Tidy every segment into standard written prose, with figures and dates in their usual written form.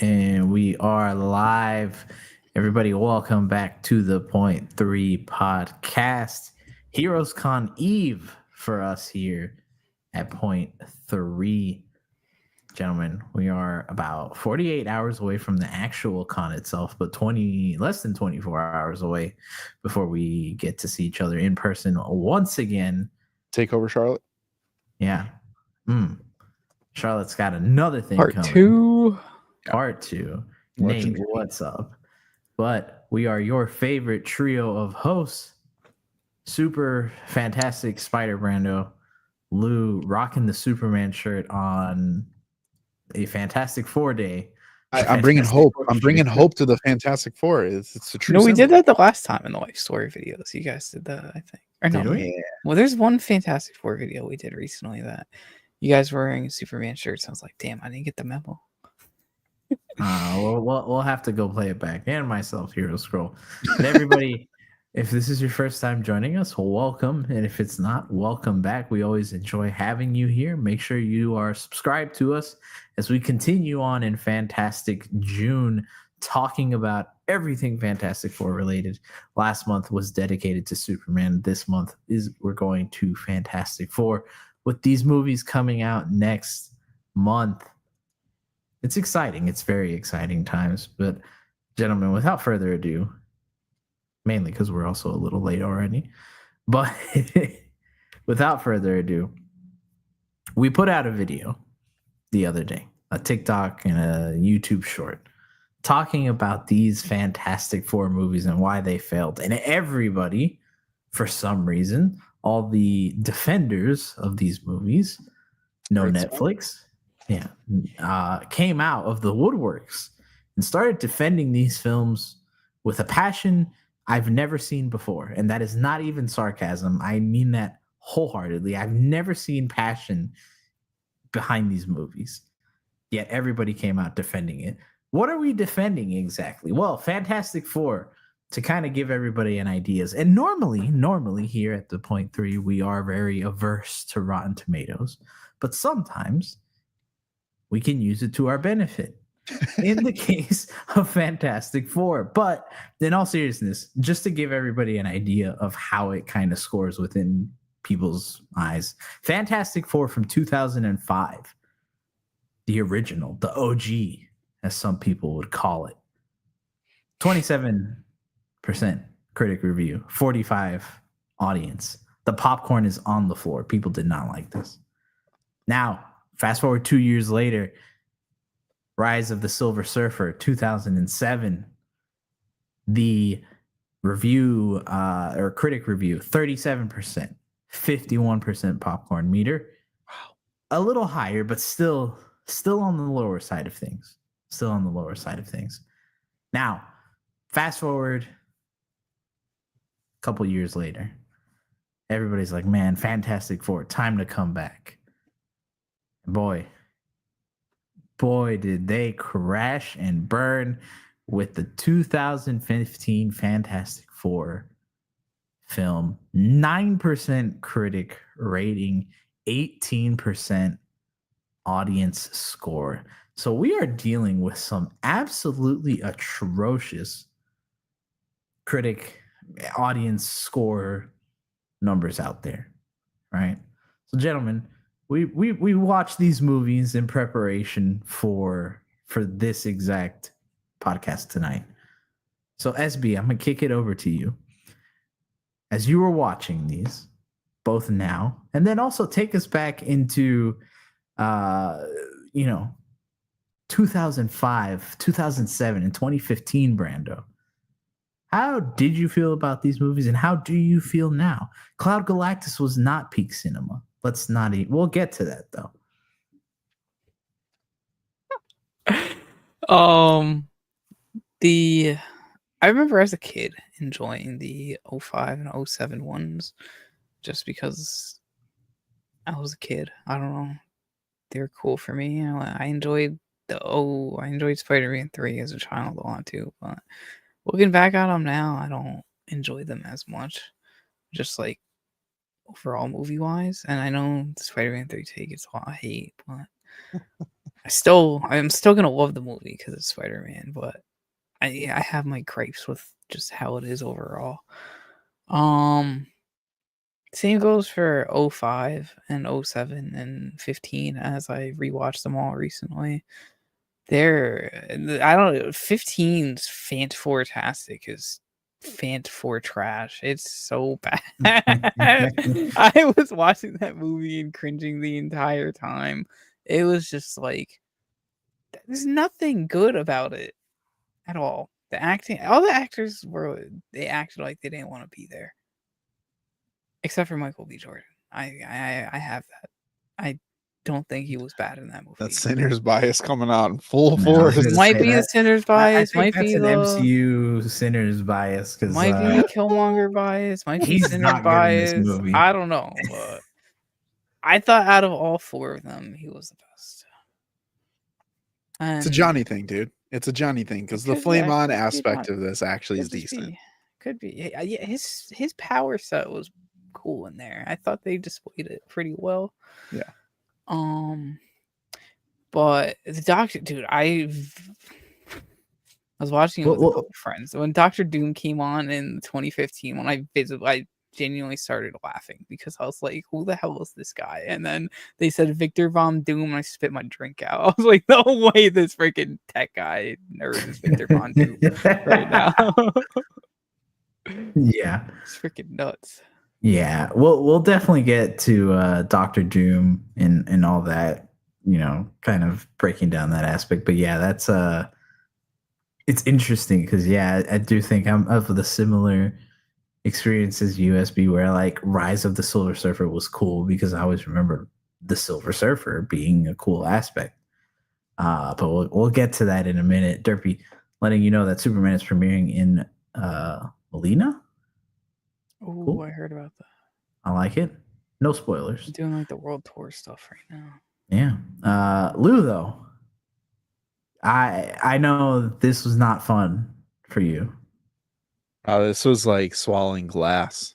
And we are live. Everybody, welcome back to the Point Three podcast. Heroes Con Eve for us here at Point Three. Gentlemen, we are about 48 hours away from the actual con itself, but less than 24 hours away before we get to see each other in person once again. Take over, Charlotte. Yeah. Charlotte's got another thing Part coming. two. Part two. Legendary. Nate, what's up? But we are your favorite trio of hosts. Super fantastic Spider Brando. Lou rocking the Superman shirt on a Fantastic Four day. I'm bringing hope. I'm bringing hope to the Fantastic Four. It's a true. No, we did symbol. that the last time in the Life Story videos. You guys did that, I think. Or Did no, we? Yeah. well, there's one Fantastic Four video we did recently that you guys were wearing Superman shirts. I was like, damn, I didn't get the memo. We'll have to go play it back and myself, Hero Scroll. But everybody, if this is your first time joining us, welcome. And if it's not, welcome back. We always enjoy having you here. Make sure you are subscribed to us as we continue on in Fantastic June, talking about everything Fantastic Four related. Last month was dedicated to Superman. This month we're going to Fantastic Four with these movies coming out next month. It's exciting. It's very exciting times. But gentlemen, without further ado, mainly because we're also a little late already, but without further ado, we put out a video the other day, a TikTok and a YouTube short, talking about these Fantastic Four movies and why they failed. And everybody, for some reason, all the defenders of these movies, no Netflix, came out of the woodworks and started defending these films with a passion I've never seen before. And that is not even sarcasm. I mean that wholeheartedly. I've never seen passion behind these movies, yet everybody came out defending it. What are we defending exactly? Well, Fantastic Four, to kind of give everybody an idea. And normally here at the Point Three, we are very averse to Rotten Tomatoes, but sometimes we can use it to our benefit in the case of Fantastic Four. But in all seriousness, just to give everybody an idea of how it kind of scores within people's eyes, Fantastic Four from 2005, the original, the OG, as some people would call it, 27% critic review, 45% audience. The popcorn is on the floor. People did not like this. Now, fast forward 2 years later, Rise of the Silver Surfer, 2007. The review or critic review, 37%, 51% popcorn meter. Wow. A little higher, but still on the lower side of things. Now, fast forward a couple years later. Everybody's like, man, Fantastic Four, time to come back. Boy, did they crash and burn with the 2015 Fantastic Four film. 9% critic rating, 18% audience score. So we are dealing with some absolutely atrocious critic audience score numbers out there, right? So, gentlemen, we watch these movies in preparation for this exact podcast tonight. So SB, I'm gonna kick it over to you. As you were watching these, both now and then also take us back into 2005, 2007, and 2015, Brando. How did you feel about these movies, and how do you feel now? Cloud Galactus was not peak cinema. Let's not eat. We'll get to that though. I remember as a kid enjoying the 05 and 07 ones just because I was a kid. I don't know. They were cool for me. You know, I enjoyed Spider-Man 3 as a child a lot too, but looking back at them now, I don't enjoy them as much. Just like overall movie wise, and I know the Spider-Man 3 take gets a lot of hate, but I'm still gonna love the movie because it's Spider-Man, but I have my gripes with just how it is overall. Same goes for 05 and 07 and 15 as I rewatched them all recently. I don't know, 15's Fantastic is Fant4 trash. It's so bad. I was watching that movie and cringing the entire time. It was just like there's nothing good about it at all. The acting, all the actors they acted like they didn't want to be there. Except for Michael B. Jordan. I have that. I don't think he was bad in that movie. That sinner's bias coming out in full Man, I was force. gonna Might say be the that- Sinner's I bias. think Might that's be an the MCU sinners bias because might be the Killmonger bias. Might be he's Sinner's not good in this bias. movie. I don't know, but I thought out of all four of them, he was the best. It's a And Johnny thing, dude. It's a Johnny thing because the could be- flame on could be aspect Johnny. of this actually is Could just decent. be. Could be. Yeah, his power set was cool in there. I thought they displayed it pretty well. Yeah. But the Doctor, dude, I was watching it with a couple friends when Doctor Doom came on in 2015. When I genuinely started laughing because I was like, "Who the hell is this guy?" And then they said Victor Von Doom, and I spit my drink out. I was like, "No way, this freaking tech guy nerd is Victor Von Doom right now." Yeah. It's freaking nuts. Yeah, we'll definitely get to Doctor Doom and all that, kind of breaking down that aspect. But yeah, that's it's interesting because I do think I'm of the similar experiences USB where like Rise of the Silver Surfer was cool because I always remember the Silver Surfer being a cool aspect. But we'll get to that in a minute. Derpy, letting you know that Superman is premiering in Molina. Oh, Cool. I heard about that. I like it. No spoilers. I'm doing like the world tour stuff right now. Yeah. Lou, though, I know this was not fun for you. This was like swallowing glass.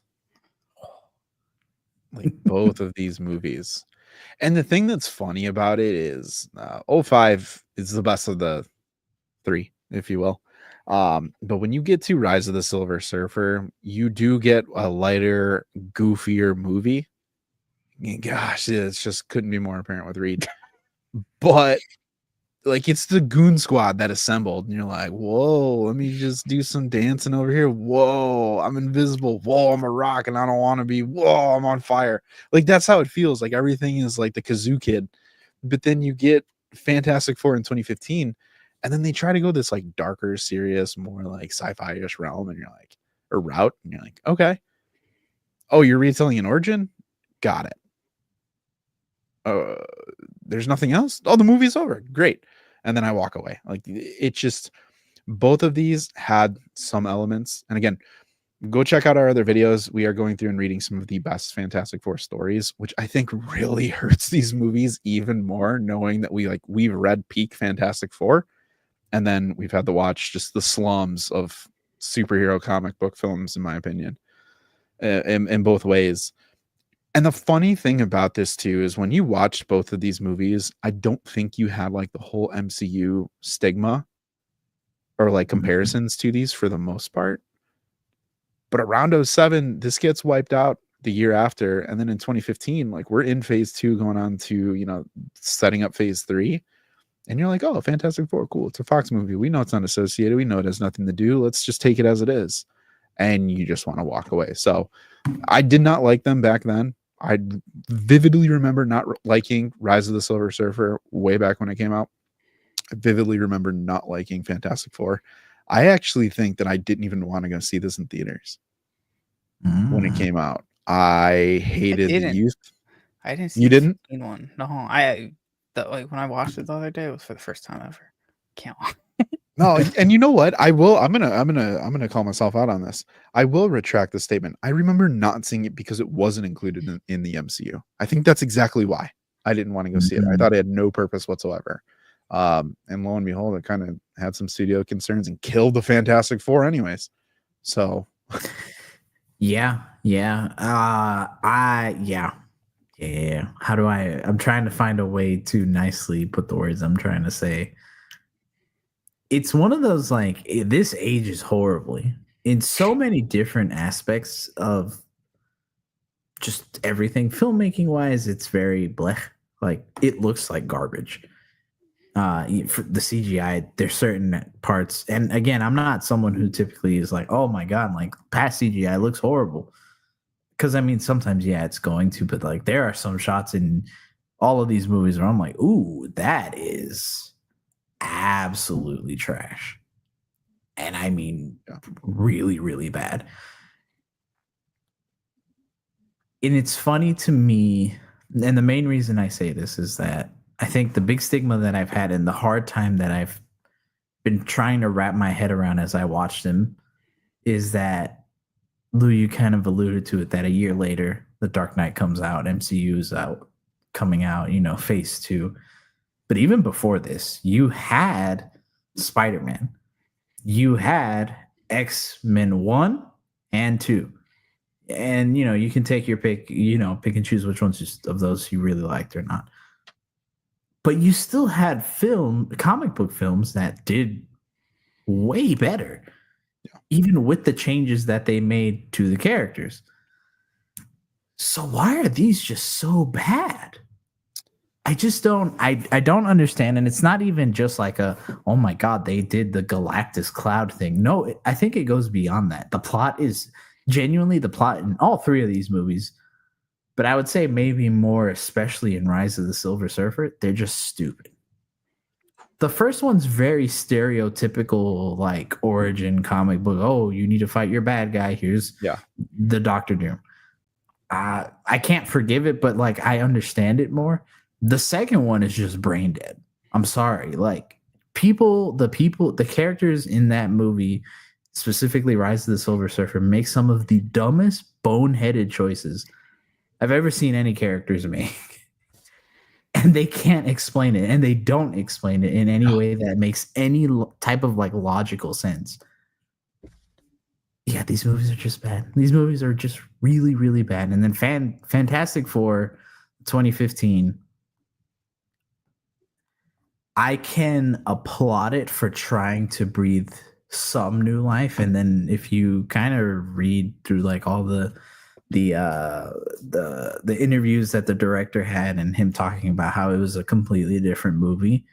Like both of these movies. And the thing that's funny about it is 05 is the best of the three, if you will. But when you get to Rise of the Silver Surfer, you do get a lighter, goofier movie. Gosh, it just couldn't be more apparent with Reed. But like it's the goon squad that assembled, and you're like, whoa, let me just do some dancing over here. Whoa, I'm invisible. Whoa, I'm a rock and I don't want to be. Whoa, I'm on fire. Like that's how it feels. Like everything is like the Kazoo Kid. But then you get Fantastic Four in 2015. And then they try to go this like darker, serious, more like sci-fi-ish realm, and you're like, or route, and you're like, okay. Oh, you're retelling an origin? Got it. There's nothing else. Oh, the movie's over. Great. And then I walk away. Like it just both of these had some elements. And again, go check out our other videos. We are going through and reading some of the best Fantastic Four stories, which I think really hurts these movies even more, knowing that we've read peak Fantastic Four. And then we've had to watch just the slums of superhero comic book films, in my opinion, in both ways. And the funny thing about this, too, is when you watched both of these movies, I don't think you had like the whole MCU stigma or like comparisons to these for the most part. But around 07, this gets wiped out the year after. And then in 2015, like we're in phase 2 going on to, setting up phase 3. And you're like, oh, Fantastic Four, cool. It's a Fox movie. We know it's not associated. We know it has nothing to do. Let's just take it as it is. And you just want to walk away. So I did not like them back then. I vividly remember not liking Rise of the Silver Surfer way back when it came out. I vividly remember not liking Fantastic Four. I actually think that I didn't even want to go see this in theaters when it came out. I hated the youth. I didn't see you didn't? one. No, like when I watched it the other day, it was for the first time ever. Can't. No, and you know what? I'm gonna call myself out on this. I will retract the statement. I remember not seeing it because it wasn't included in the MCU. I think that's exactly why I didn't want to go see it. I thought it had no purpose whatsoever. And lo and behold, it kind of had some studio concerns and killed the Fantastic Four anyways. So Yeah. Yeah. How do I'm trying to find a way to nicely put the words I'm trying to say. It's one of those like this ages horribly in so many different aspects of just everything. Filmmaking wise, it's very blech. Like it looks like garbage. For the CGI, there's certain parts, and again, I'm not someone who typically is like, oh my god, like past CGI looks horrible. Because I mean, sometimes yeah, it's going to, but like there are some shots in all of these movies where I'm like, ooh, that is absolutely trash. And I mean, really, really bad. And it's funny to me, and the main reason I say this is that I think the big stigma that I've had and the hard time that I've been trying to wrap my head around as I watched them is that, Lou, you kind of alluded to it, that a year later, The Dark Knight comes out, MCU's out, coming out, phase 2. But even before this, you had Spider-Man. You had X-Men 1 and 2. And, you can take your pick, pick and choose which ones of those you really liked or not. But you still had comic book films that did way better, even with the changes that they made to the characters. So why are these just so bad? I just don't, I don't understand. And it's not even just like oh my God, they did the Galactus cloud thing. No, I think it goes beyond that. The plot is genuinely the plot in all three of these movies, but I would say maybe more, especially in Rise of the Silver Surfer, they're just stupid. The first one's very stereotypical, like origin comic book. Oh, you need to fight your bad guy. Here's the Doctor Doom. I can't forgive it, but like I understand it more. The second one is just brain dead. I'm sorry. Like the characters in that movie, specifically Rise of the Silver Surfer, make some of the dumbest, boneheaded choices I've ever seen any characters make. And they can't explain it, and they don't explain it in any way that makes any type of like logical sense. Yeah, these movies are just bad. These movies are just really, really bad. And then Fantastic Four 2015, I can applaud it for trying to breathe some new life. And then if you kind of read through like all the interviews that the director had and him talking about how it was a completely different movie,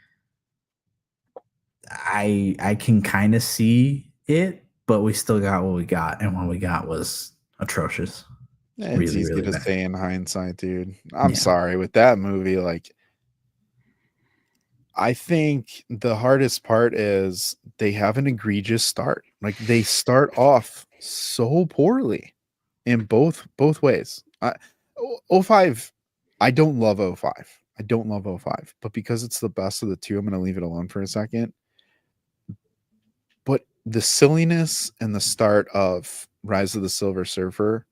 I can kind of see it, but we still got what we got, and what we got was atrocious. It's really, easy really to say in hindsight, dude. I'm sorry with that movie. Like, I think the hardest part is they have an egregious start. Like, they start off so poorly in both ways. 05, I don't love 05. I don't love 05, but because it's the best of the two, I'm going to leave it alone for a second. But the silliness and the start of Rise of the Silver Surfer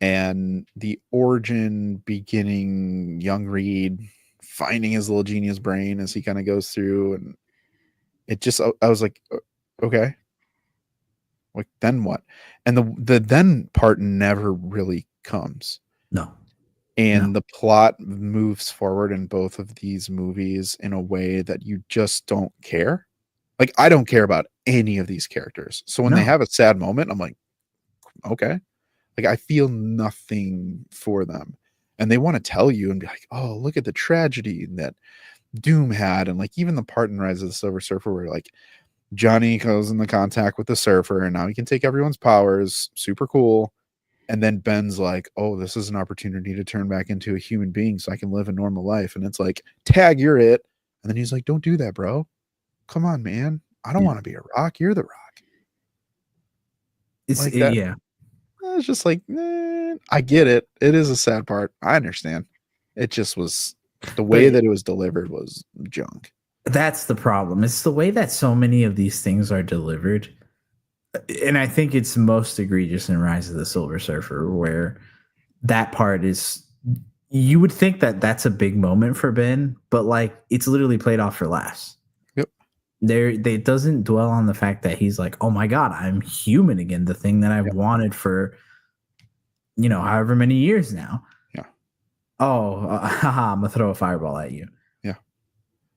and the origin beginning, young Reed finding his little genius brain as he kind of goes through, and it just, I was like, okay, like then what? And the then part never really comes. No. And the plot moves forward in both of these movies in a way that you just don't care. Like, I don't care about any of these characters. So when they have a sad moment, I'm like, okay. Like, I feel nothing for them. And they want to tell you and be like, oh, look at the tragedy that Doom had. And like, even the part in Rise of the Silver Surfer where like Johnny goes into contact with the Surfer and now he can take everyone's powers. Super cool. And then Ben's like, oh, this is an opportunity to turn back into a human being so I can live a normal life. And it's like, tag, you're it. And then he's like, don't do that, bro. Come on, man. I don't want to be a rock. You're the rock. It's like that. Yeah. It's just like, I get it. It is a sad part. I understand. It just was the way that it was delivered was junk. That's the problem. It's the way that so many of these things are delivered. And I think it's most egregious in Rise of the Silver Surfer, where that part is, you would think that that's a big moment for Ben, but like it's literally played off for laughs. Yep. They doesn't dwell on the fact that he's like, oh my God, I'm human again. The thing that I've wanted for, however many years now. Yeah. Oh, haha, I'm gonna throw a fireball at you. Yeah.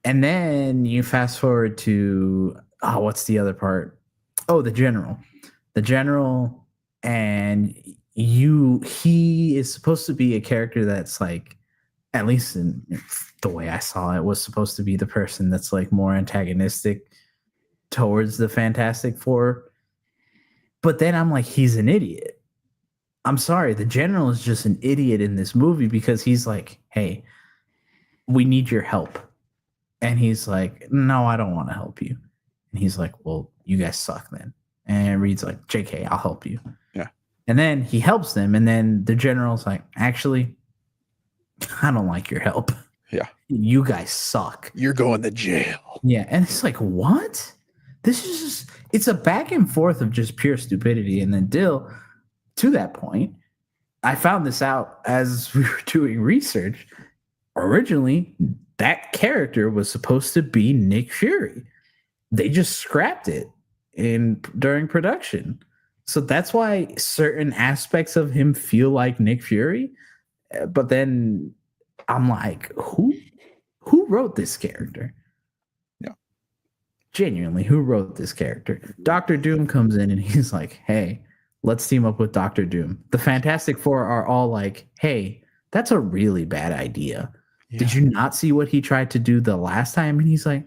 And then you fast forward to what's the other part? Oh, the general. The general, and he is supposed to be a character that's like, at least in the way I saw it, was supposed to be the person that's like more antagonistic towards the Fantastic Four. But then I'm like, he's an idiot. I'm sorry, the general is just an idiot in this movie because he's like, hey, we need your help. And he's like, no, I don't want to help you. And he's like, well, you guys suck then. And Reed's like, JK, I'll help you. Yeah. And then he helps them. And then the general's like, actually, I don't like your help. Yeah. You guys suck. You're going to jail. Yeah. And it's like, what? This is just, it's a back and forth of just pure stupidity. And then Dill, to that point, I found this out as we were doing research. Originally, that character was supposed to be Nick Fury. They just scrapped it during production. So that's why certain aspects of him feel like Nick Fury. But then I'm like, who wrote this character? Yeah. Genuinely, who wrote this character? Dr. Doom comes in and he's like, hey, let's team up with Dr. Doom. The Fantastic Four are all like, hey, that's a really bad idea. Yeah. Did you not see what he tried to do the last time? And he's like,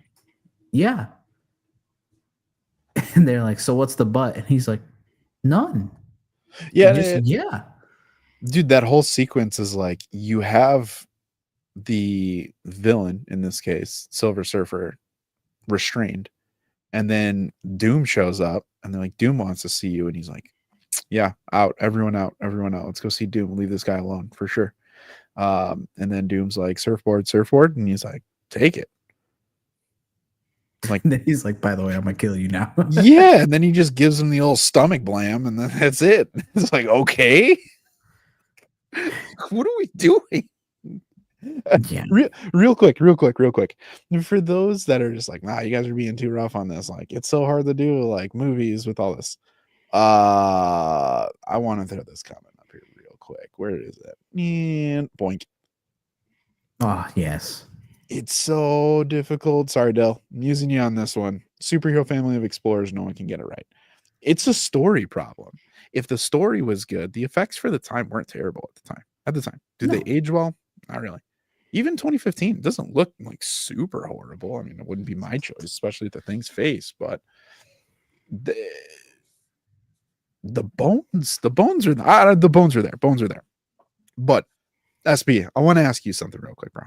yeah. And they're like, so what's the but? And he's like, none. Yeah. Yeah. Dude, that whole sequence is like, you have the villain, in this case, Silver Surfer, restrained. And then Doom shows up and they're like, Doom wants to see you. And he's like, yeah, out. Everyone out. Let's go see Doom. Leave this guy alone for sure. And then Doom's like, surfboard. And he's like, take it. Like, and then he's like, by the way, I'm gonna kill you now. Yeah. And then he just gives him the old stomach blam, and then that's it. It's like, okay, what are we doing? Yeah. Real quick. For those that are just like, nah, you guys are being too rough on this. Like, it's so hard to do like movies with all this. I want to throw this comment up here real quick. Where is it? And boink. Oh, yes. It's so difficult. Sorry, Del. I'm using you on this one. Superhero family of explorers, no one can get it right. It's a story problem. If the story was good, the effects for the time weren't terrible at the time. Did they age well? Not really. Even 2015 doesn't look like super horrible. I mean, it wouldn't be my choice, especially at the Thing's face, but the bones are the bones are there. But SB, I want to ask you something real quick, bro.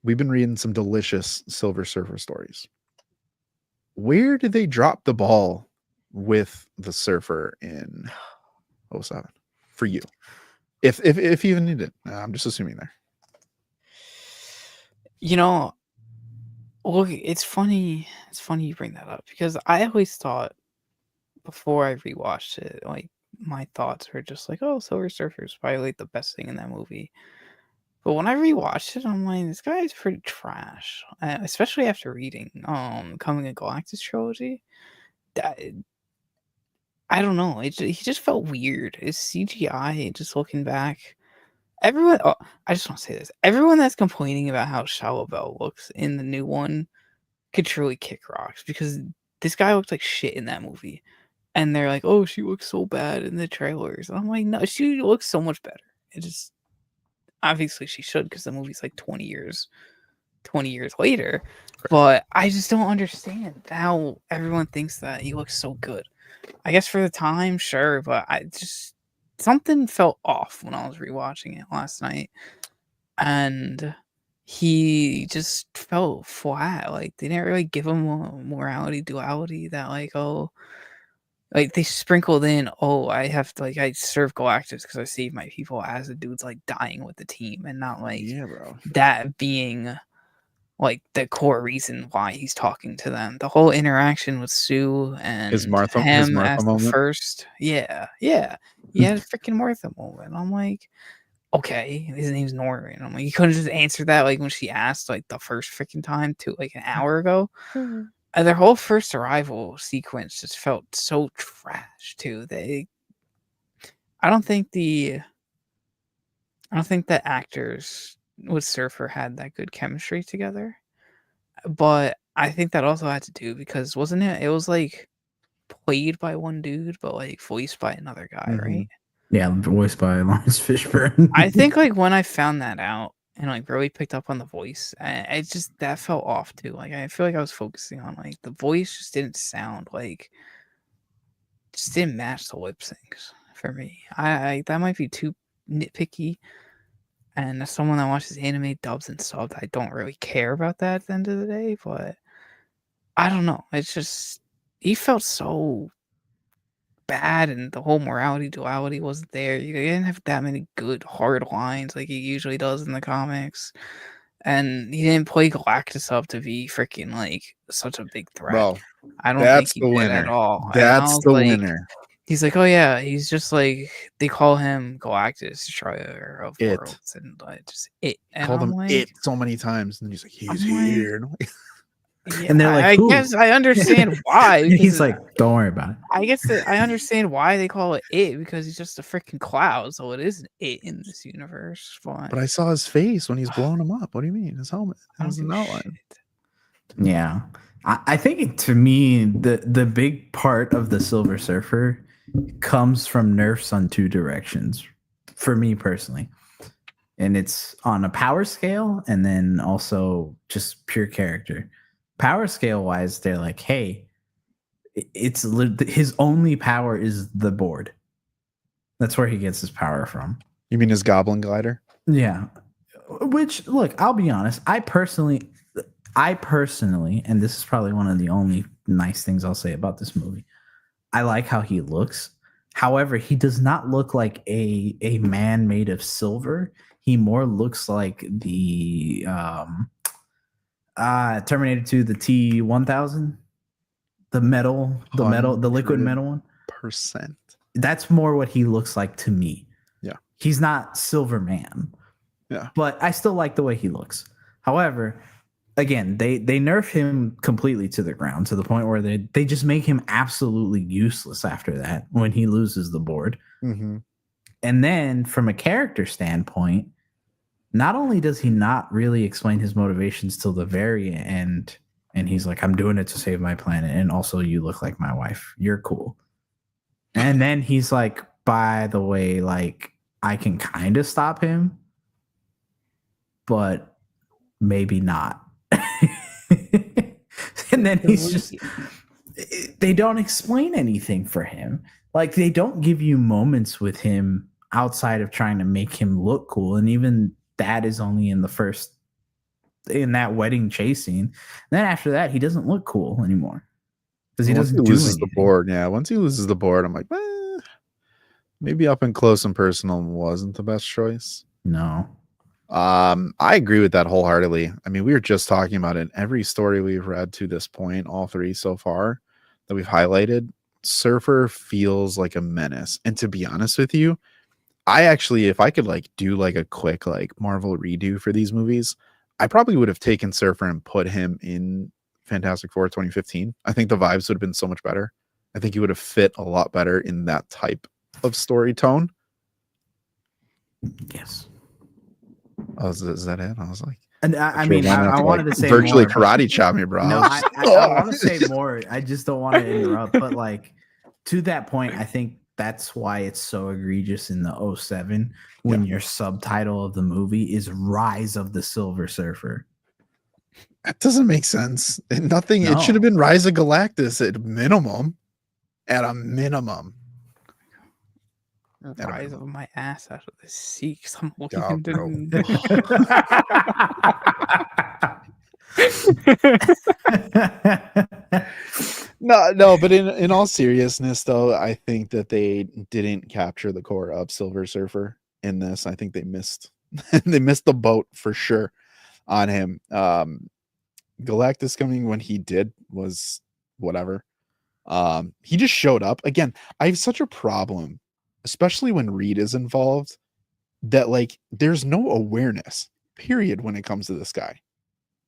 We've been reading some delicious Silver Surfer stories. Where did they drop the ball with the Surfer in 07 for you? If you even need it, I'm just assuming there. You know, look, it's funny. It's funny you bring that up because I always thought before I rewatched it, like my thoughts were just like, "Oh, Silver Surfer is probably like the best thing in that movie." But when I rewatched it, I'm like, this guy's pretty trash. Especially after reading Coming of Galactus trilogy. I don't know. He just felt weird. His CGI, just looking back. Everyone, I just want to say this. Everyone that's complaining about how Shia LaBeouf looks in the new one could truly kick rocks because this guy looks like shit in that movie. And they're like, oh, she looks so bad in the trailers. And I'm like, no, she looks so much better. It just, obviously she should because the movie's like 20 years later. Right. But I just don't understand how everyone thinks that he looks so good. I guess for the time, sure, but I just something felt off when I was rewatching it last night, and he just felt flat. Like they didn't really give him a morality duality that like they sprinkled in. Oh, I have to I serve Galactus because I saved my people as the dude's like dying with the team, and not like bro. That being like the core reason why he's talking to them. The whole interaction with Sue and his Martha moment. First. Yeah. He had a freaking Martha moment. I'm like, okay, his name's Norman. I'm like, you couldn't just answer that like when she asked like the first freaking time to like an hour ago. Mm-hmm. And their whole first arrival sequence just felt so trash too. I don't think I don't think that actors with Surfer had that good chemistry together. But I think that also had to do because wasn't it? It was like played by one dude, but like voiced by another guy, right? Yeah, voiced by Lawrence Fishburne. I think like when I found that out and like really picked up on the voice, I just that felt off too. Like I feel like I was focusing on like the voice just didn't sound like just didn't match the lip syncs for me. I that might be too nitpicky. And as someone that watches anime dubs and subbed, I don't really care about that at the end of the day. But I don't know. It's just he felt so bad, and the whole morality duality wasn't there. You didn't have that many good hard lines like he usually does in the comics, and he didn't play Galactus up to be freaking like such a big threat. Bro, I don't that's think he the did at winner. all. And I That's was the like, winner. he's like, oh yeah, he's just like they call him Galactus, Destroyer of It. Worlds, and just it. And Called I'm him like, it so many times, and he's like, he's I'm like, here. And I'm like, yeah, And they're like, I "Who?" guess I understand why. And he's because like, "Don't worry about it." I guess that I understand why they call it it because he's just a freaking cloud, so it isn't it in this universe. but I saw his face when he's blowing him up. What do you mean? His helmet. I It don't was give an a outline. shit. Yeah, I think to me the big part of the Silver Surfer comes from nerfs on two directions. For me personally, and it's on a power scale, and then also just pure character. Power scale wise, they're like, hey, his only power is the board. That's where he gets his power from. You mean his goblin glider? Yeah. Which, look, I'll be honest. I personally, and this is probably one of the only nice things I'll say about this movie. I like how he looks. However, he does not look like a man made of silver. He more looks like the Terminator 2, the T-1000, the liquid metal one. %. That's more what he looks like to me. Yeah. He's not Silver Man. Yeah. But I still like the way he looks. However, again, they nerf him completely to the ground to the point where they just make him absolutely useless after that when he loses the board. Mm-hmm. And then from a character standpoint, not only does he not really explain his motivations till the very end, and he's like, I'm doing it to save my planet, and also you look like my wife. You're cool. And then he's like, by the way, like, I can kind of stop him, but maybe not. And then he's just, they don't explain anything for him. Like, they don't give you moments with him outside of trying to make him look cool. And even that is only in that wedding chase scene. Then after that, he doesn't look cool anymore because he doesn't do loses the anything. board. Yeah, once he loses the board, I'm like, maybe up and close and personal wasn't the best choice. No. I agree with that wholeheartedly. I mean, we were just talking about it in every story we've read to this point, all three so far that we've highlighted. Surfer feels like a menace. And to be honest with you, I actually, if I could like do like a quick like Marvel redo for these movies, I probably would have taken Surfer and put him in Fantastic Four 2015. I think the vibes would have been so much better. I think he would have fit a lot better in that type of story tone. Yes. Oh, is that it? I was like, And I mean, I wanted to say virtually more, karate chop me, bro. No, I want to say more. I just don't want to interrupt. But like to that point, I think that's why it's so egregious in the 07 when your subtitle of the movie is Rise of the Silver Surfer. That doesn't make sense. Nothing. No. It should have been Rise of Galactus at minimum. At a minimum. Rise of my ass out of the sea because I'm looking Yeah, into No, but in all seriousness, though, I think that they didn't capture the core of Silver Surfer in this. I think they missed they missed the boat for sure on him. Galactus coming when he did was whatever. He just showed up. Again, I have such a problem, especially when Reed is involved, that like there's no awareness, period, when it comes to this guy.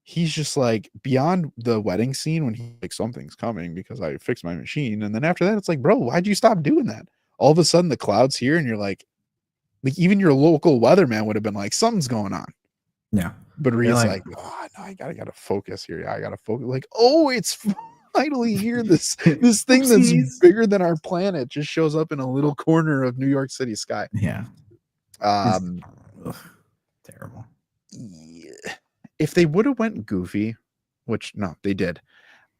He's just like beyond the wedding scene when he's like, something's coming because I fixed my machine. And then after that, it's like, bro, why'd you stop doing that? All of a sudden the cloud's here and you're like, Like even your local weatherman would have been like, something's going on. Yeah. But They're Reed's like, like, oh, no, I gotta focus here. I gotta focus. Like, oh, it's finally here. This thing that's Oopsies. bigger than our planet just shows up in a little corner of New York City sky. yeah. It's- Um, ugh, terrible. yeah. If they would have went goofy, which no, they did.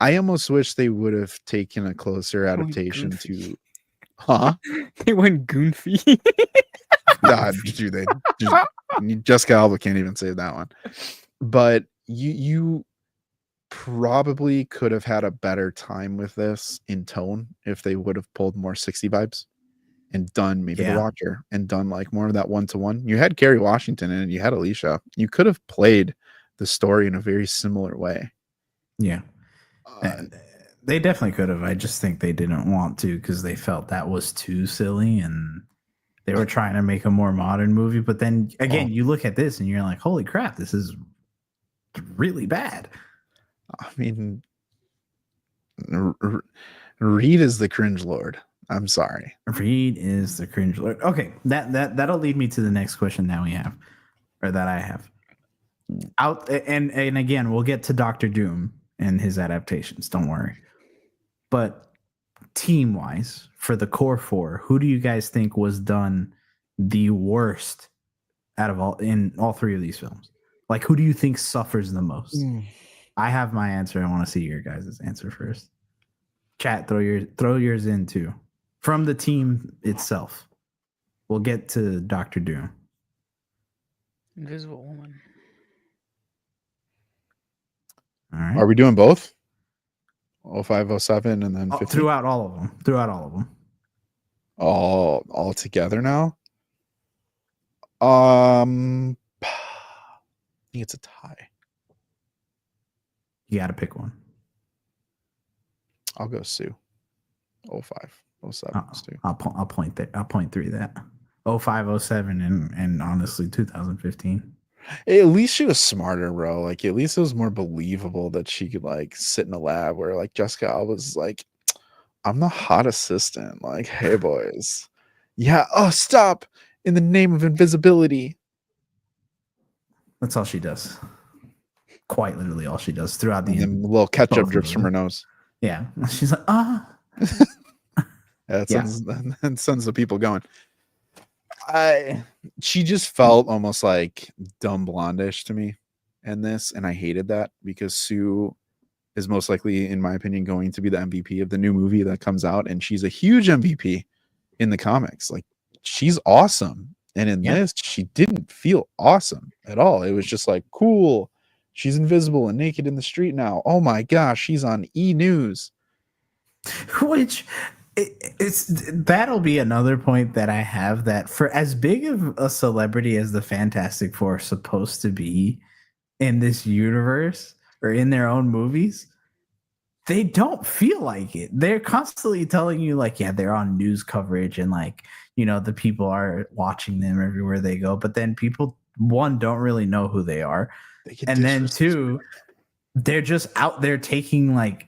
I almost wish they would have taken a closer adaptation goofy. to, huh? They went goofy. God, do they? Jessica Alba can't even say that one. But you probably could have had a better time with this in tone if they would have pulled more 60 vibes and done maybe Yeah. The Watcher and done like more of that one-to-one. You had Kerry Washington and you had Alicia. You could have played the story in a very similar way. Yeah. Uh, They definitely could have. I just think they didn't want to because they felt that was too silly and they were trying to make a more modern movie. But then again, you look at this and you're like, holy crap, this is really bad. I mean, Reed is the cringe lord. I'm sorry. Reed is the cringe lord. Okay, that'll lead me to the next question that we have, or that I have. Out and again, we'll get to Doctor Doom and his adaptations. Don't worry. But team wise, for the core four, who do you guys think was done the worst out of all three of these films? Like, who do you think suffers the most? I have my answer. I want to see your guys' answer first. Chat, throw yours in too. From the team itself. We'll get to Doctor Doom. Invisible Woman. All right. Are we doing both? 05, 07, and then 15? Throughout all of them. All together now? I think it's a tie. You got to pick one. I'll go Sue. 05, 07, Sue. I'll point that. I'll point through that. 05, 07, and honestly 2015. At least she was smarter, bro. Like at least it was more believable that she could like sit in a lab where like Jessica Alba was like, I'm the hot assistant. Like, hey boys. Yeah, oh stop in the name of invisibility. That's all she does. Quite literally all she does throughout the And then end. a little ketchup both of drips from them. her nose. Yeah. She's like, That Yeah. sends the people going. She just felt almost like dumb blondish to me in this, and I hated that because Sue is most likely, in my opinion, going to be the MVP of the new movie that comes out, and she's a huge MVP in the comics. Like she's awesome, and in this, she didn't feel awesome at all. It was just like cool. She's invisible and naked in the street now. Oh my gosh, she's on E! News. which it's that'll be another point that I have, that for as big of a celebrity as the Fantastic Four are supposed to be in this universe or in their own movies, they don't feel like it. They're constantly telling you like, yeah, they're on news coverage and like, you know, the people are watching them everywhere they go. But then people, one, don't really know who they are. And then two, they're just out there taking like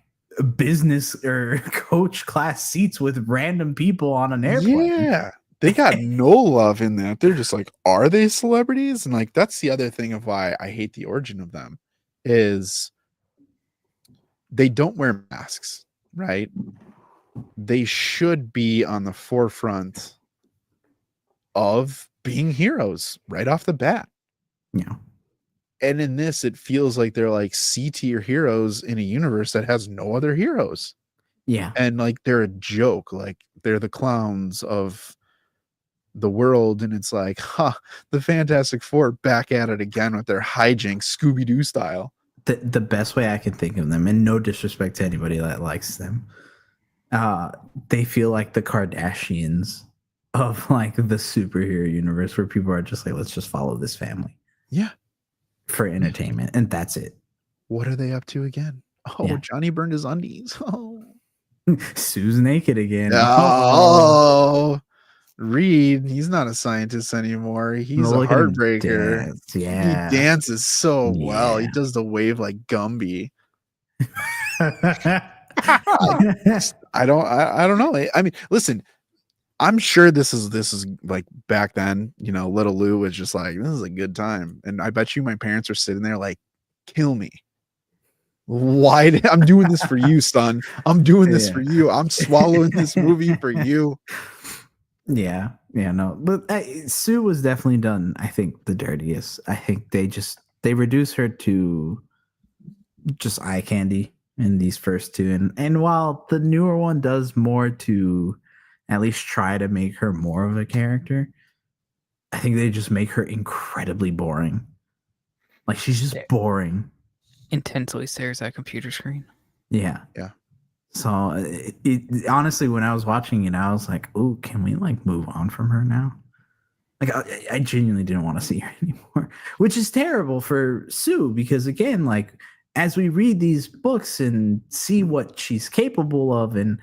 business or coach class seats with random people on an airplane. Yeah, they got no love in that. They're just like, are they celebrities? And like, that's the other thing of why I hate the origin of them is they don't wear masks, right? They should be on the forefront of being heroes right off the bat. Yeah. And in this, it feels like they're like C-tier heroes in a universe that has no other heroes. Yeah. And like they're a joke, like they're the clowns of the world. And it's like, the Fantastic Four back at it again with their hijinks, Scooby-Doo style. The best way I can think of them, and no disrespect to anybody that likes them, they feel like the Kardashians of like the superhero universe, where people are just like, let's just follow this family. Yeah. For entertainment, and that's it. What are they up to again? Oh, Yeah. Johnny burned his undies. Oh, Sue's naked again. oh. Reed, he's not a scientist anymore. He's a Look at him heartbreaker. dance. Yeah. He dances so well. He Yeah. does the wave like Gumby. I don't know. I mean, listen, I'm sure this is like back then, you know, little Lou was just like, this is a good time. And I bet you my parents are sitting there like, kill me. I'm doing this for you, son. I'm doing this for you. I'm swallowing this movie for you. Yeah, no, but Sue was definitely done, I think, the dirtiest. I think they reduced her to just eye candy in these first two, and while the newer one does more to at least try to make her more of a character, I think they just make her incredibly boring. Like, she's just boring. Intensely stares at a computer screen. Yeah. Yeah. So it honestly, when I was watching it, I was like, "Oh, can we like move on from her now?" Like, I genuinely didn't want to see her anymore, which is terrible for Sue because, again, like, as we read these books and see what she's capable of and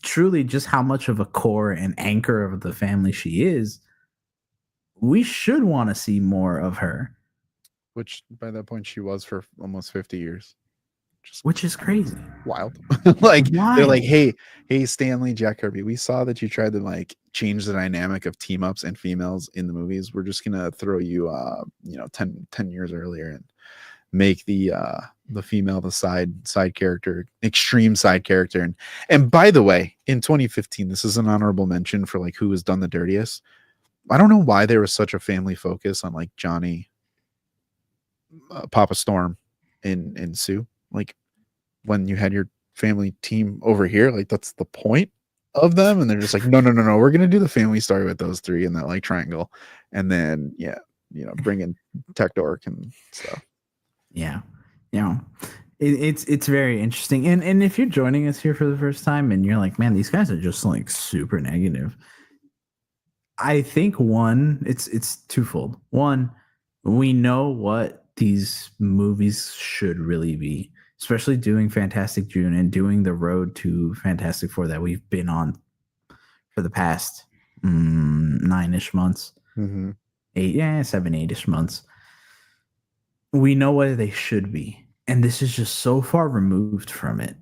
truly just how much of a core and anchor of the family she is, we should want to see more of her. Which by that point she was for almost 50 years. Which is crazy. Wild. Like, Wild. They're like, hey, Stanley, Jack Kirby, we saw that you tried to like change the dynamic of team ups and females in the movies. We're just gonna throw you 10 years earlier and make the female the side character, extreme side character. And by the way, in 2015, this is an honorable mention for like who has done the dirtiest. I don't know why there was such a family focus on like Johnny, Papa Storm, and Sue. Like, when you had your family team over here, like that's the point of them, and they're just like, no, we're gonna do the family story with those three in that like triangle, and then bring in Tech Dork and stuff. Yeah, it's very interesting. And if you're joining us here for the first time and you're like, man, these guys are just like super negative, I think one, it's twofold. One, we know what these movies should really be, especially doing Fantastic June and doing the road to Fantastic Four that we've been on for the past 9-ish months. Mm-hmm. 7-8-ish months. We know what they should be, and this is just so far removed from it.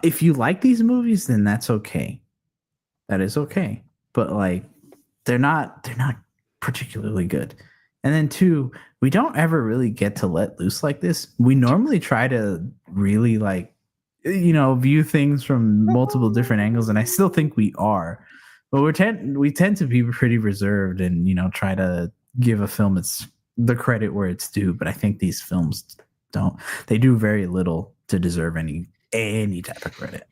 If you like these movies, then that's okay. That is okay. But like, they're not particularly good. And then two, we don't ever really get to let loose like this. We normally try to really like, view things from multiple different angles, and I still think we are. But we tend to be pretty reserved and try to give a film the credit where it's due. But I think these films don't. They do very little to deserve any type of credit,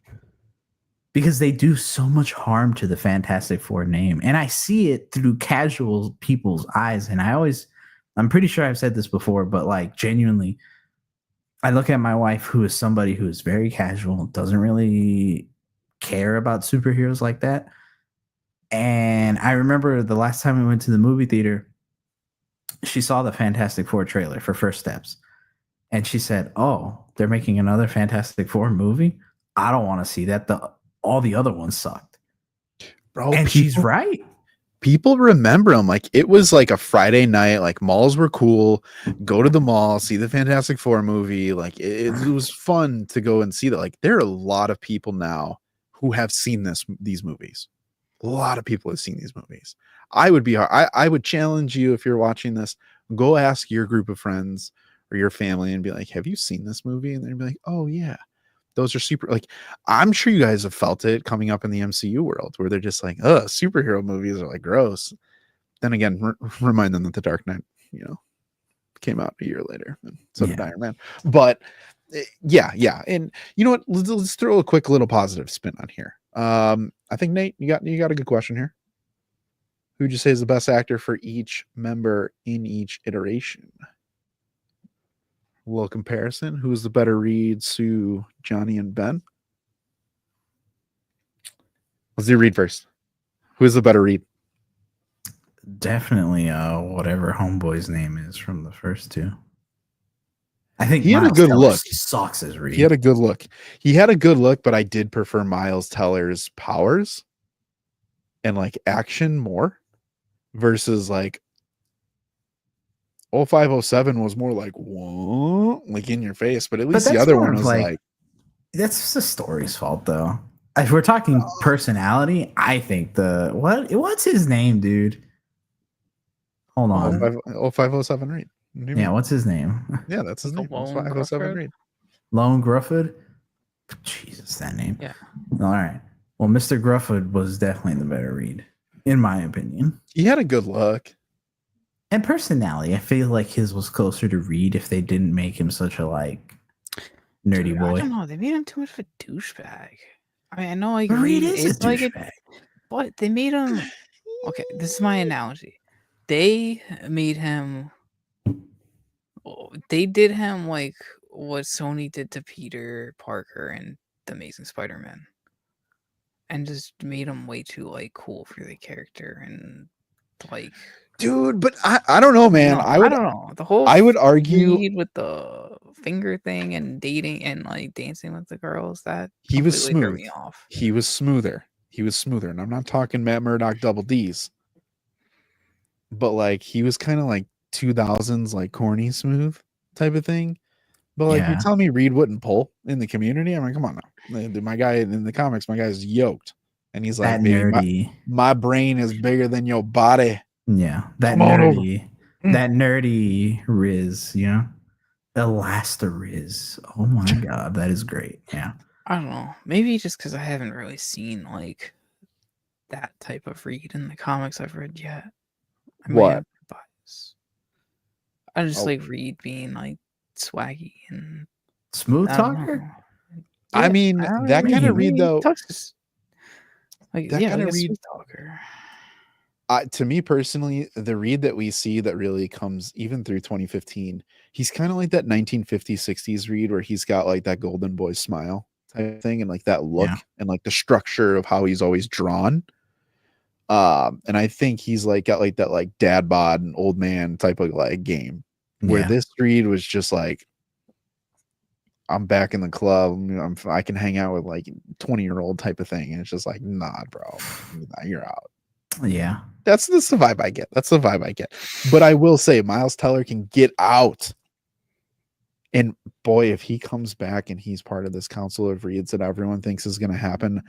because they do so much harm to the Fantastic Four name. And I see it through casual people's eyes. And I'm pretty sure I've said this before, but like, genuinely, I look at my wife, who is somebody who is very casual, doesn't really care about superheroes like that. And I remember the last time we went to the movie theater, she saw the Fantastic Four trailer for First Steps. And she said, "Oh, they're making another Fantastic Four movie? I don't want to see that. All the other ones sucked." Bro, and she's right. People remember them. Like, it was like a Friday night. Like, malls were cool. Go to the mall, see the Fantastic Four movie. Like, it was fun to go and see that. Like, there are a lot of people now who have seen these movies. A lot of people have seen these movies. I would challenge you, if you're watching this, go ask your group of friends or your family and be like, have you seen this movie? And they'd be like, oh yeah, those are super. Like, I'm sure you guys have felt it coming up in the MCU world, where they're just like, superhero movies are like gross. Then again, remind them that The Dark Knight, came out a year later, and so did Iron Man. But yeah. And you know what? Let's throw a quick little positive spin on here. I think, Nate, you got a good question here. Who'd you say is the best actor for each member in each iteration? A little comparison. Who's the better Reed, Sue, Johnny, and Ben? Let's do Reed first. Who's the better Reed? Definitely whatever homeboy's name is from the first two. I think he had a good look. He sucks as Reed. He had a good look, but I did prefer Miles Teller's powers and like action more versus like 0507 was more like, what? Like in your face, but at least the other one was like that's just the story's fault though. If we're talking personality, I think what's his name, dude? Hold on. 0507 Reed. What do you Yeah, mean? what's his name? Yeah, that's his The name. Lone 0507 Grufford? Reed. Lone Grufford. Jesus, that name. Yeah. All right. Well, Mr. Grufford was definitely the better Reed, in my opinion. He had a good look. And personality, I feel like his was closer to Reed if they didn't make him such a like nerdy Dude, boy. I don't know. They made him too much of a douchebag. I mean, I know like But Reed Reed is a is like a, douchebag. but they made him. Okay, this is my analogy. They made him. They did him like what Sony did to Peter Parker and the Amazing Spider-Man, and just made him way too like cool for the character and like. Dude, but I don't know, man. No, I would don't know. The whole I would argue Reed with the finger thing and dating and like dancing with the girls that he was completely threw smooth. me off. He was smoother. And I'm not talking Matt Murdock double D's, but like he was kind of like 2000s like corny smooth type of thing. But like you're Yeah. telling me Reed wouldn't pull in the community? I mean, come on now. My guy in the comics, my guy's yoked, and he's like, That baby, nerdy. my brain is bigger than your body. Yeah. That Come on over. nerdy. That nerdy Riz, you know? Elasta Riz. Oh my god, that is great. Yeah. I don't know. Maybe just because I haven't really seen like that type of Reed in the comics I've read yet. I might What? have bias. I just Oh. like Reed being like swaggy and Smooth I don't talker? know. I mean, I don't that know, kind of maybe. Reed though. talks like That yeah, kinda like a Reed- sweet talker. To me personally, the Reed that we see that really comes even through 2015, he's kind of like that 1950s, 60s Reed where he's got like that golden boy smile type thing and like that look Yeah. and like the structure of how he's always drawn. And I think he's like got like that like dad bod and old man type of like game where Yeah. this Reed was just like, I'm back in the club. I can hang out with like 20-year-old type of thing. And it's just like, nah, bro, you're out. Yeah. That's the vibe I get. That's the vibe I get. But I will say, Miles Teller can get out. And boy, if he comes back and he's part of this council of Reeds that everyone thinks is going to happen,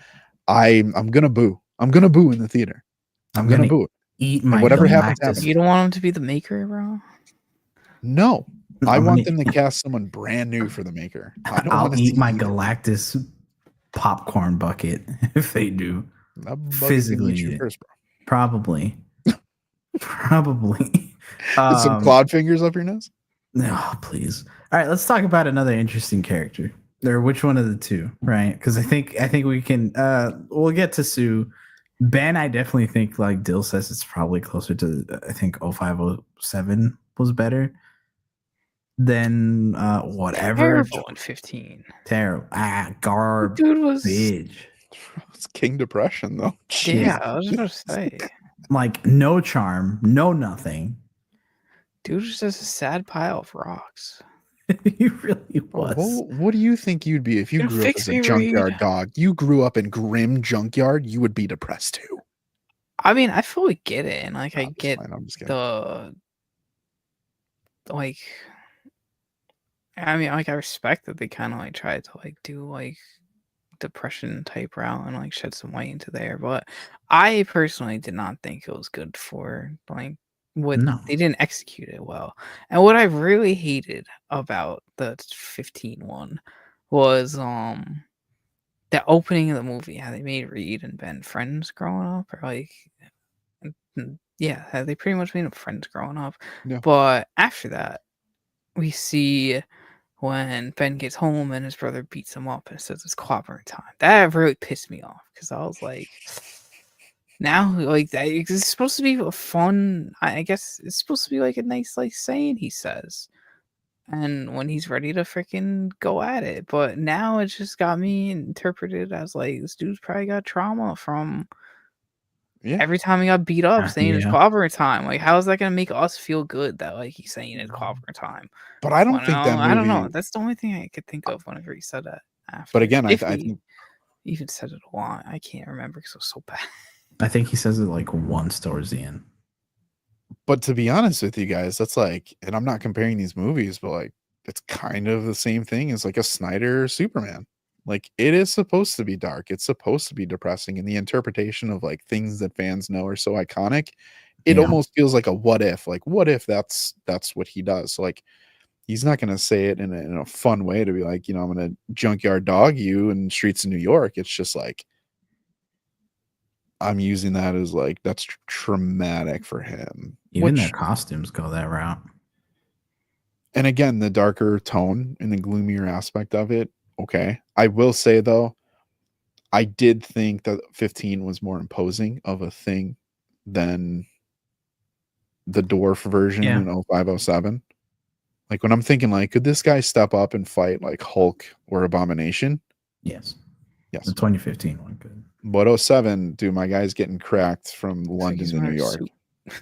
I'm gonna boo. I'm gonna boo in the theater. I'm gonna boo. Eat my whatever happens, Galactus. happens. You don't want him to be the maker, bro? No, I I'm want gonna- them to cast someone brand new for the maker. I don't I'll want to eat see my Galactus popcorn bucket if they do. that bug is gonna physically eat you eat it. first, bro. Probably. Probably. Put some clawed fingers up your nose. No, please. All right, let's talk about another interesting character. Or which one of the two, right? Because I think we can we'll get to Sue. Ben, I definitely think like Dill says it's probably closer to I think 0507 was better than whatever. Terrible in 15. Terrible. Dude Garbage. was It's King Depression, though. yeah, I was gonna say. Like no charm, no nothing. Dude was just a sad pile of rocks. He really was. What do you think you'd be if you Then grew up fix as a me, junkyard Reed. dog? You grew up in Grim Junkyard, you would be depressed too. I mean, I fully get it, and like I I'm just get playing, I'm just kidding. the like. I mean, like I respect that they kind of like tried to like do like depression type route and like shed some light into there, but I personally did not think it was good for like what No. they didn't execute it well. And what I really hated about the 15 one was the opening of the movie, how they made Reed and Ben friends growing up, or like yeah, how they pretty much made them friends growing up. Yeah. But after that, we see when Ben gets home and his brother beats him up and says it's clobbering time. That really pissed me off because I was like, now like that it's supposed to be a fun. I guess it's supposed to be like a nice like saying he says, and when he's ready to freaking go at it. But now it just got me interpreted as like this dude's probably got trauma from Yeah. every time he got beat up saying it's Yeah. clobbering time. Like, how is that gonna make us feel good that like he's saying it's clobbering time? But I don't Well, think no, that movie. I don't know. That's the only thing I could think of whenever he said that. After. But again, I If he think. even said it a lot. I can't remember because it was so bad. I think he says it like once towards the end. But to be honest with you guys, that's like, and I'm not comparing these movies, but like, it's kind of the same thing as like a Snyder Superman. Like it is supposed to be dark. It's supposed to be depressing. And the interpretation of like things that fans know are so iconic, it Yeah. almost feels like a what if. Like, what if that's what he does? So like he's not gonna say it in a fun way to be like, I'm gonna junkyard dog you in streets of New York. It's just like I'm using that as like that's traumatic for him. Even their Which, costumes go that route. and again, the darker tone and the gloomier aspect of it. Okay. I will say though, I did think that 15 was more imposing of a thing than the dwarf version Yeah. in 0507. Like when I'm thinking like, could this guy step up and fight like Hulk or Abomination? Yes. Yes. The 2015 one could. But 07, dude, my guy's getting cracked from Looks like London he's to New wearing a York.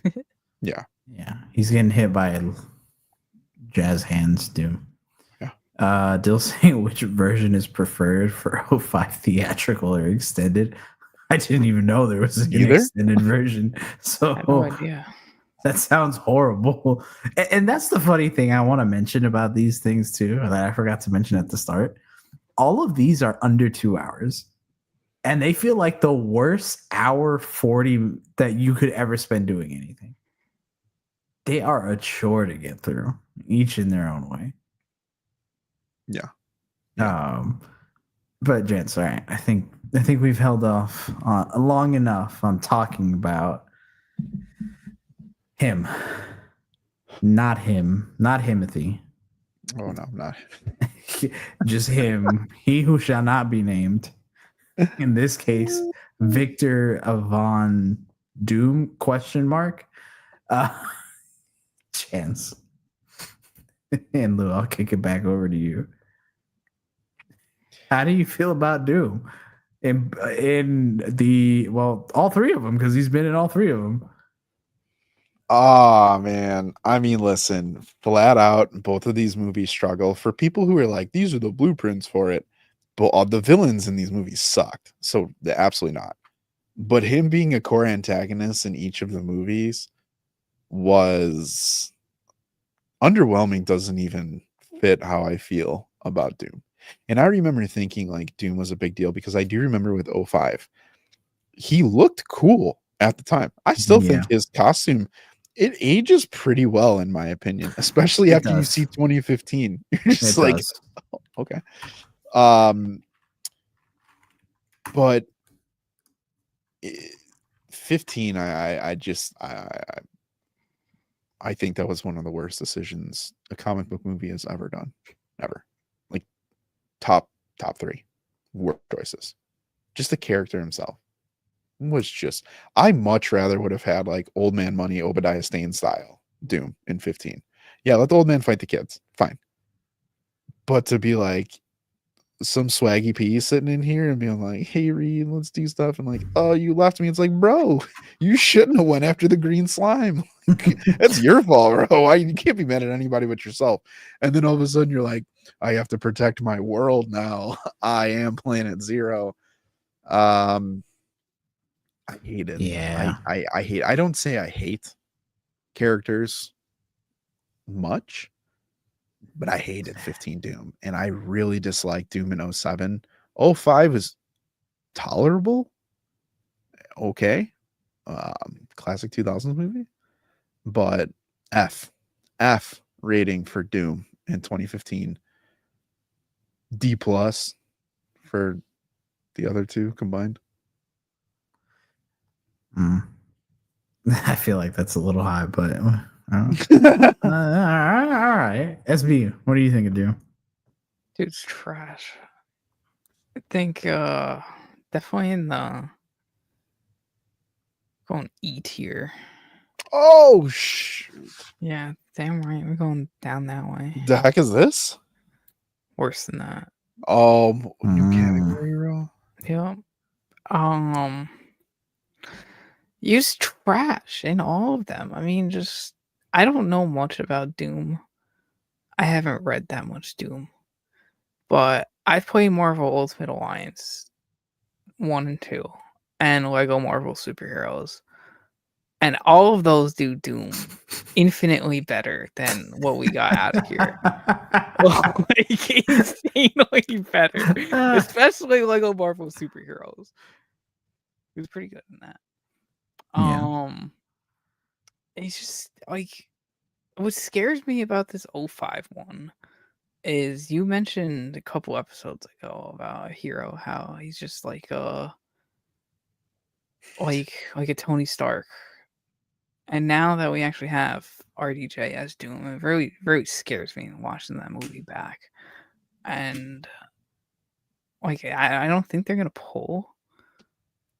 suit. Yeah. Yeah. He's getting hit by jazz hands, Doom. Yeah. Dill saying which version is preferred for 05 theatrical or extended. I didn't even know there was an Either? extended version. So I had no idea. that sounds horrible. And that's the funny thing I want to mention about these things too, that I forgot to mention at the start. All of these are under 2 hours. And they feel like the worst hour 40 that you could ever spend doing anything. They are a chore to get through, each in their own way. Yeah. But gents, all right. I think we've held off long enough on talking about him. Not Himothy. Oh no, not. Just him. He who shall not be named. In this case, Victor Von Doom ? Chance. And Lou, I'll kick it back over to you. How do you feel about Doom? In the all three of them, because he's been in all three of them. Oh man. I mean, listen, flat out, both of these movies struggle. For people who are like, these are the blueprints for it, but all the villains in these movies sucked. So absolutely not. But him being a core antagonist in each of the movies was underwhelming, doesn't even fit how I feel about Doom. And I remember thinking like Doom was a big deal because I do remember with 05, he looked cool at the time. I still think his costume, it ages pretty well in my opinion, especially after you see 2015. You're just like, oh, okay. But 15, I think that was one of the worst decisions a comic book movie has ever done. Ever. Like top 3 worst choices. Just the character himself was just, I much rather would have had like Old Man Money, Obadiah Stane style Doom in 15. Yeah, let the old man fight the kids. Fine. But to be like some swaggy P sitting in here and being like, hey Reed, let's do stuff, and like, oh, you left me. It's like, bro, you shouldn't have went after the green slime. That's your fault, bro. You can't be mad at anybody but yourself. And then all of a sudden you're like, I have to protect my world now. I am Planet Zero. I hate it. Yeah. I hate, I don't say I hate characters much, but I hated 15 Doom, and I really disliked Doom in 07. 05 is tolerable. Okay. Classic 2000s movie. But F rating for Doom in 2015. D+ for the other two combined. I feel like that's a little high, but all right. SB, what do you think of Doom? Dude's trash. I think definitely in the going E tier. Oh shoot. Yeah, damn right. We're going down that way. The heck is this? Worse than that. Oh, new category, bro. Yep. Use trash in all of them. I mean, just I don't know much about Doom. I haven't read that much Doom. But I've played Marvel Ultimate Alliance 1 and 2 and Lego Marvel Superheroes. And all of those do Doom infinitely better than what we got out of here. Like insanely better, especially Lego Marvel superheroes. He was pretty good in that. Yeah. It's just like what scares me about this 05 one is you mentioned a couple episodes ago about Hero, how he's just like a Tony Stark. And now that we actually have RDJ as Doom, it really, really scares me watching that movie back. And like, I don't think they're gonna pull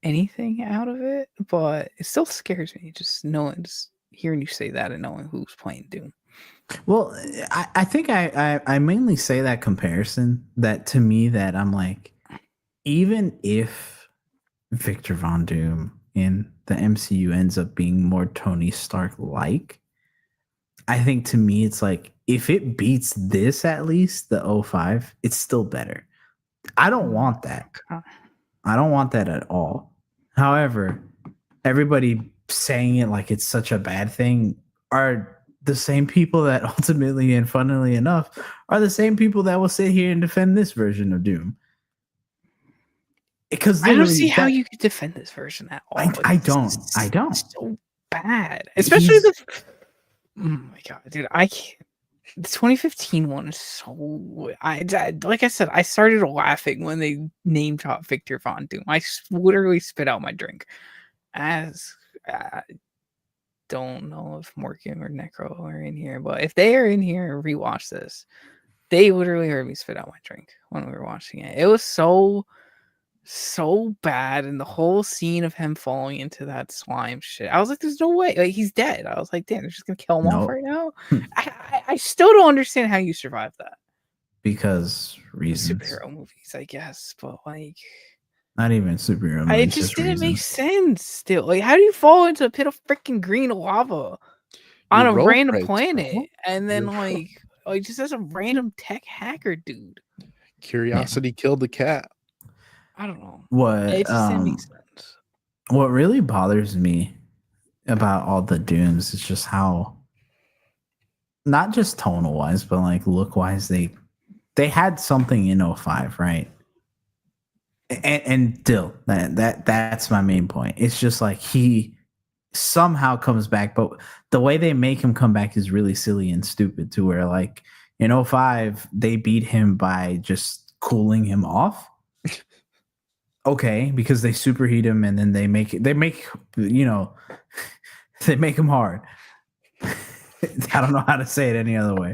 anything out of it, but it still scares me just hearing you say that and knowing who's playing Doom. Well, I think I mainly say that comparison that to me that I'm like, even if Victor Von Doom in the MCU ends up being more Tony Stark like, I think to me it's like if it beats this at least the 05, it's still better. I don't want that. I don't want that at all. However, everybody saying it like it's such a bad thing are the same people that ultimately and funnily enough are the same people that will sit here and defend this version of Doom. Because I don't see how you could defend this version at all. I don't. It's so bad, especially oh my god, dude! I can't. The 2015 one is so. Like I said, I started laughing when they name dropped Victor Von Doom. I literally spit out my drink. As I don't know if Morgan or Necro are in here, but if they are in here and rewatch this, they literally heard me spit out my drink when we were watching it. It was so bad, and the whole scene of him falling into that slime shit. I was like, "There's no way! Like he's dead." I was like, "Damn, they're just gonna kill him off right now." I still don't understand how you survived that. Because reasons. Superhero movies, I guess, but like. Not even superhero movies. It just didn't make sense. Still, like, how do you fall into a pit of freaking green lava on a random planet, and then like just as a random tech hacker dude? Curiosity killed the cat. I don't know. What It just didn't make sense. What really bothers me about all the Dooms is just how, not just tonal wise, but like look wise, they had something in 05, right? And still, that's my main point. It's just like he somehow comes back, but the way they make him come back is really silly and stupid. To where like in 05, they beat him by just cooling him off. Okay, because they superheat him and then they make they make him hard. I don't know how to say it any other way.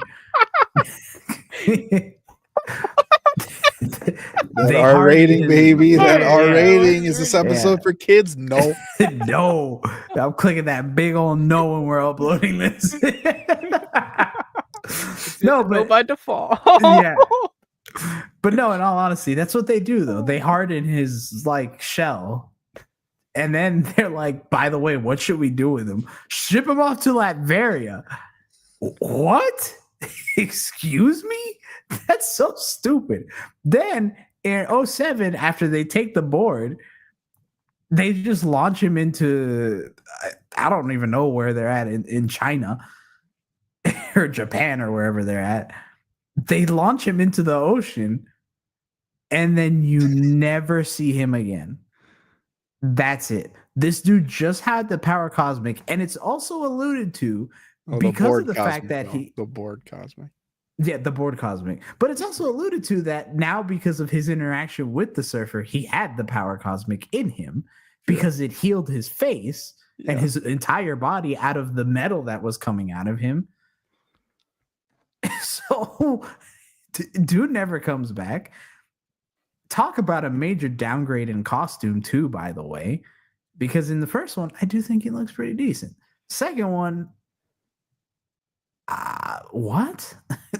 That R rating, baby. That R rating. Is this episode for kids? No. No. I'm clicking that big old no when we're uploading this. No, but by default. Yeah. But no, in all honesty, that's what they do though. They harden his like shell. And then they're like, by the way, what should we do with him? Ship him off to Latveria. What? Excuse me? That's so stupid. Then in 07, after they take the board, they just launch him into, I don't even know where they're at in China or Japan or wherever they're at. They launch him into the ocean and then you never see him again. That's it. This dude just had the power cosmic, and it's also alluded to because of the fact that the board cosmic. Yeah, the board cosmic. But it's also alluded to that now because of his interaction with the surfer, he had the power cosmic in him because it healed his face and his entire body out of the metal that was coming out of him. So dude never comes back. Talk about a major downgrade in costume too, by the way, because in the first one, I do think he looks pretty decent. Second one, what?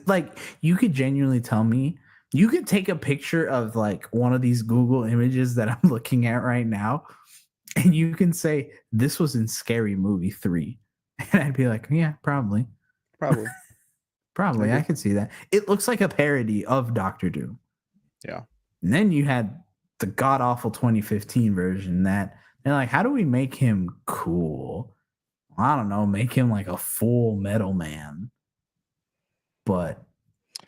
Like, you could genuinely tell me, you could take a picture of like one of these Google images that I'm looking at right now, and you can say, this was in Scary Movie 3. And I'd be like, yeah, probably. Probably. I could see that. It looks like a parody of Doctor Doom. Yeah. And then you had the god-awful 2015 version that they're like, how do we make him cool? I don't know, make him like a full Metal Man. But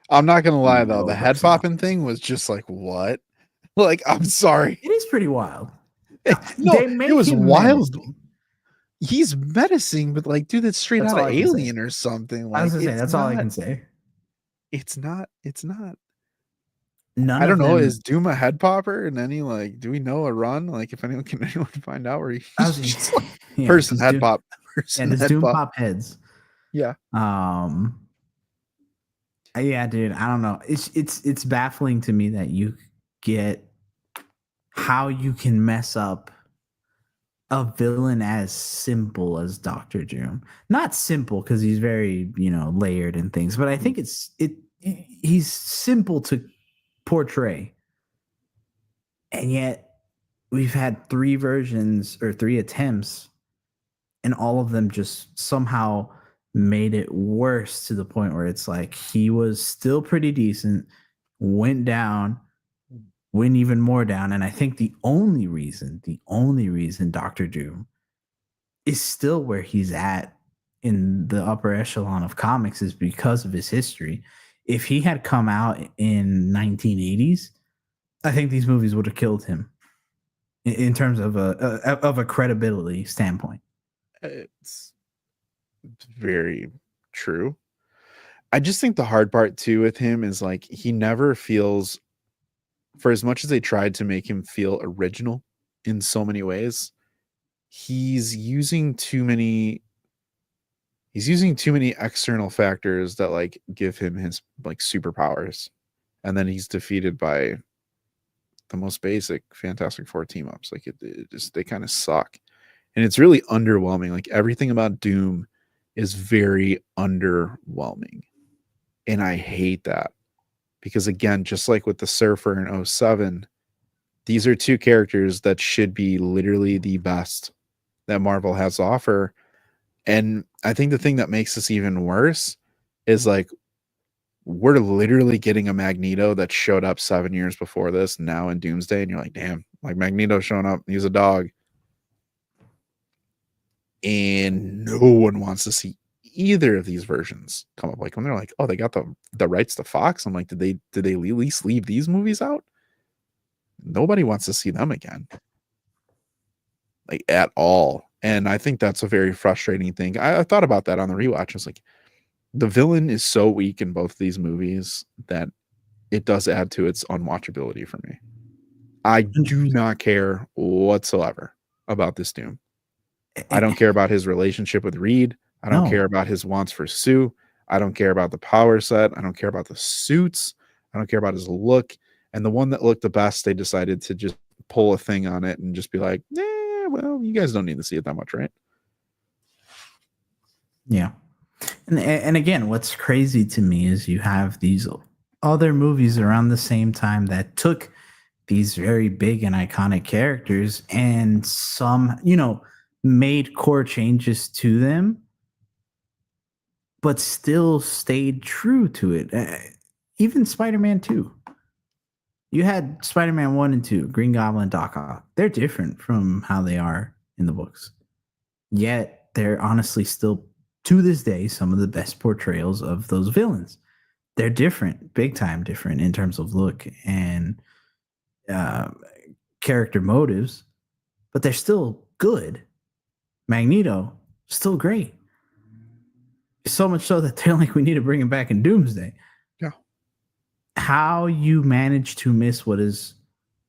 I'm not gonna lie though, no the head personality. popping thing was just like what? Like, I'm sorry. It is pretty wild. No, They it make was him wild. menacing. He's menacing, but like, dude, that's straight That's out all of I can say. Alien or something. I was Like, gonna say it's that's all I not. can say. It's not. It's not. None I don't of know. them. Is Doom a head popper? And any like, do we know a run? Like, if anyone can anyone find out where I he's was just like yeah, person does head Doom, pop, yeah, person does head Doom pop. pop heads? Yeah. Yeah, dude. I don't know. It's baffling to me that you get how you can mess up a villain as simple as Doctor Doom. Not simple because he's very, layered and things, but I think he's simple to portray. And yet we've had 3 versions or 3 attempts and all of them just somehow made it worse to the point where it's like he was still pretty decent, went down, went even more down. And I think the only reason Doctor Doom is still where he's at in the upper echelon of comics is because of his history. If he had come out in 1980s, I think these movies would have killed him in terms of a credibility standpoint. It's very true. I just think the hard part too with him is like he never feels, for as much as they tried to make him feel original in so many ways, he's using too many external factors that like give him his like superpowers, and then he's defeated by the most basic Fantastic Four team ups. Like it just, they kind of suck, and it's really underwhelming. Like everything about Doom is very underwhelming, and I hate that because again, just like with the Surfer in 07, these are 2 characters that should be literally the best that Marvel has to offer. And I think the thing that makes this even worse is like we're literally getting a Magneto that showed up 7 years before this now in Doomsday, and you're like, damn, like Magneto showing up, he's a dog. And no one wants to see either of these versions come up. Like when they're like, oh, they got the rights to Fox. I'm like, did they at least leave these movies out? Nobody wants to see them again. Like at all. And I think that's a very frustrating thing. I thought about that on the rewatch. I was like, the villain is so weak in both of these movies that it does add to its unwatchability for me. I do not care whatsoever about this Doom. I don't care about his relationship with Reed. I don't care about his wants for Sue. I don't care about the power set. I don't care about the suits. I don't care about his look. And the one that looked the best, they decided to just pull a thing on it and just be like, well, you guys don't need to see it that much, right? Yeah. And again, what's crazy to me is you have these other movies around the same time that took these very big and iconic characters and some, made core changes to them, but still stayed true to it. Even Spider-Man 2. You had Spider-Man 1 and 2, Green Goblin, Doc Ock. They're different from how they are in the books. Yet they're honestly still, to this day, some of the best portrayals of those villains. They're different, big time different in terms of look and character motives, but they're still good. Magneto, still great. So much so that they're like, we need to bring him back in Doomsday. Yeah. How you manage to miss what is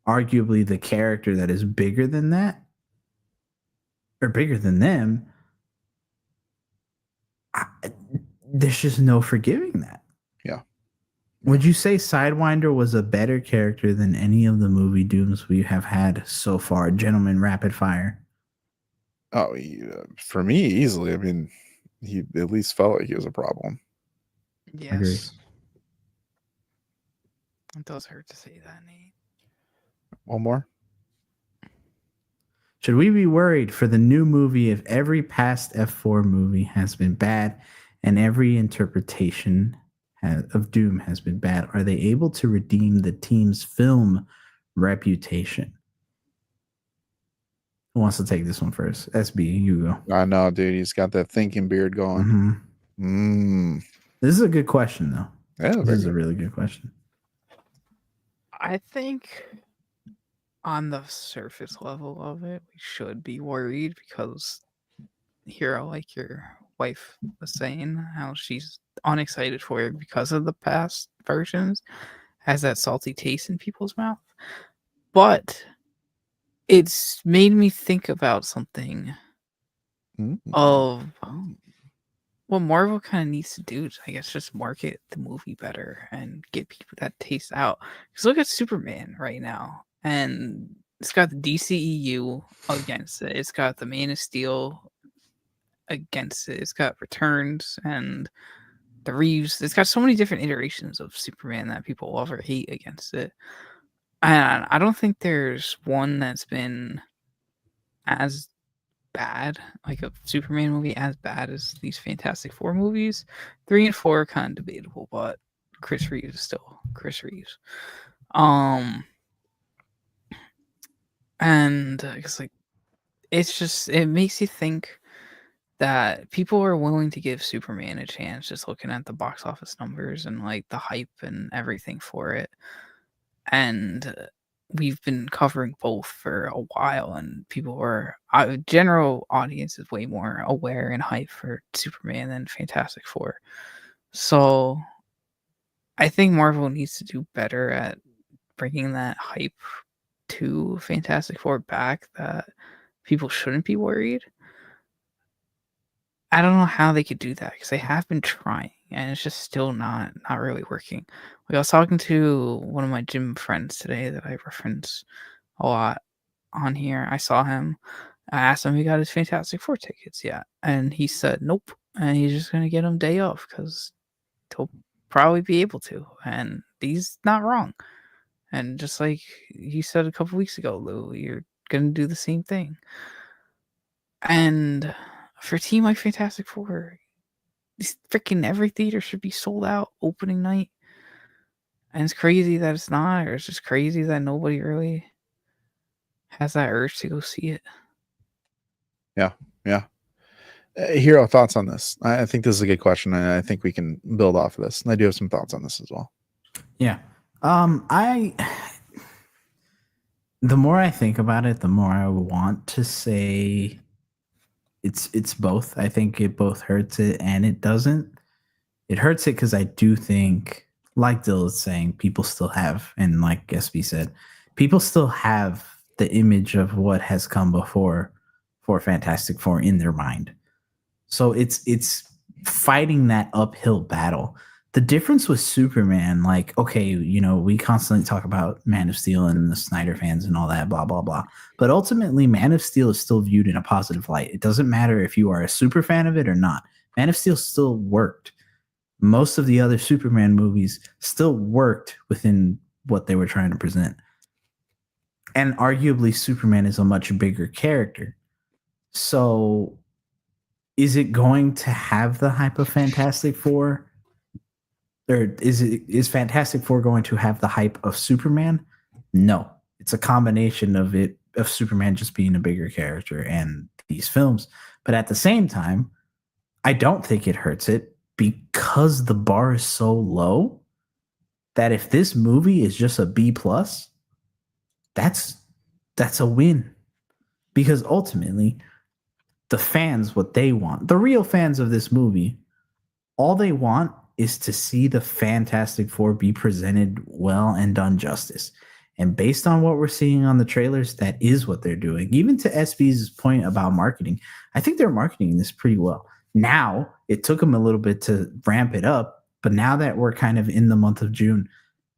arguably the character that is bigger than that or bigger than them, there's just no forgiving that. Yeah. Would you say Sidewinder was a better character than any of the movie Dooms we have had so far? Gentlemen, rapid fire. Oh, for me, easily. I mean, he at least felt like he was a problem. Yes. Agree. It does hurt to say that, Nate. One more? Should we be worried for the new movie if every past F4 movie has been bad and every interpretation of Doom has been bad? Are they able to redeem the team's film reputation? Who wants to take this one first? SB, you go. I know, dude. He's got that thinking beard going. Mhm. This is a good question, though. Yeah, this is a really good question. I think on the surface level of it, we should be worried because Hero, like your wife was saying, how she's unexcited for it because of the past versions, has that salty taste in people's mouth. But it's made me think about something of what Marvel kind of needs to do to, I guess, just market the movie better and get people that taste out. Because look at Superman right now, and it's got the DCEU against it. It's got the Man of Steel against it. It's got Returns and the Reeves. It's got so many different iterations of Superman that people love or hate against it. And I don't think there's one that's been as bad, like a Superman movie, as bad as these Fantastic Four movies. 3 and 4 are kind of debatable, but Chris Reeves is still Chris Reeves. And it's like, it's just, it makes you think that people are willing to give Superman a chance just looking at the box office numbers and like the hype and everything for it. And we've been covering both for a while, and people were general audience is way more aware and hype for Superman than Fantastic Four. So I think Marvel needs to do better at bringing that hype to Fantastic Four back, that people shouldn't be worried. I don't know how they could do that because they have been trying and it's just still not really working. Like I was talking to one of my gym friends today that I reference a lot on here. I saw him. I asked him if he got his Fantastic Four tickets yet, and he said nope. And he's just gonna get them day off because he'll probably be able to. And he's not wrong. And just like you said a couple weeks ago, Lou, you're gonna do the same thing. And for a team like Fantastic Four, freaking every theater should be sold out opening night. And it's crazy that it's not, or it's just crazy that nobody really has that urge to go see it. Yeah. Hero, thoughts on this? I think this is a good question, and I think we can build off of this. And I do have some thoughts on this as well. Yeah. The more I think about it, the more I want to say it's both. I think it both hurts it and it doesn't. It hurts it because I do think, like Dill is saying, people still have, and like SB said, people still have the image of what has come before for Fantastic Four in their mind. So it's fighting that uphill battle. The difference with Superman, like, okay, you know, we constantly talk about Man of Steel and the Snyder fans and all that, blah, blah, blah. But ultimately, Man of Steel is still viewed in a positive light. It doesn't matter if you are a super fan of it or not. Man of Steel still worked. Most of the other Superman movies still worked within what they were trying to present. And arguably, Superman is a much bigger character. So is it going to have the hype of Fantastic Four? Or is Fantastic Four going to have the hype of Superman? No. It's a combination of Superman just being a bigger character and these films. But at the same time, I don't think it hurts it because the bar is so low that if this movie is just a B+, that's a win. Because ultimately, the fans, what they want, the real fans of this movie, all they want is to see the Fantastic Four be presented well and done justice. And based on what we're seeing on the trailers, that is what they're doing. Even to SB's point about marketing, I think they're marketing this pretty well. Now, it took them a little bit to ramp it up, but now that we're kind of in the month of June,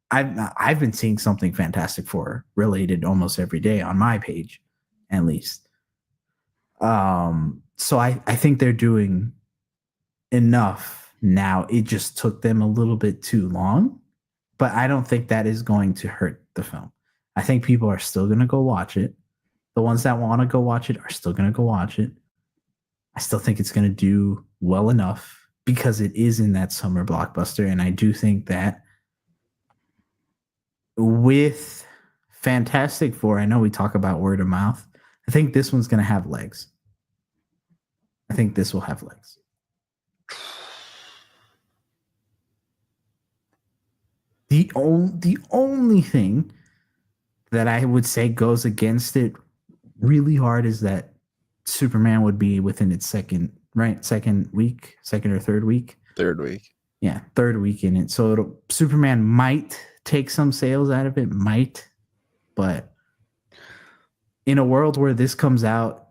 I've been seeing something Fantastic Four related almost every day on my page, at least. So I think they're doing enough. Now, it just took them a little bit too long, but I don't think that is going to hurt the film. I think people are still going to go watch it. The ones that want to go watch it are still going to go watch it. I still think it's going to do well enough because it is in that summer blockbuster. And I do think that with Fantastic Four, I know we talk about word of mouth. I think this one's going to have legs. I think this will have legs. The only thing that I would say goes against it really hard is that Superman would be within its second or third week. Third week. Yeah, third week in it. So Superman might take some sales out of it, but in a world where this comes out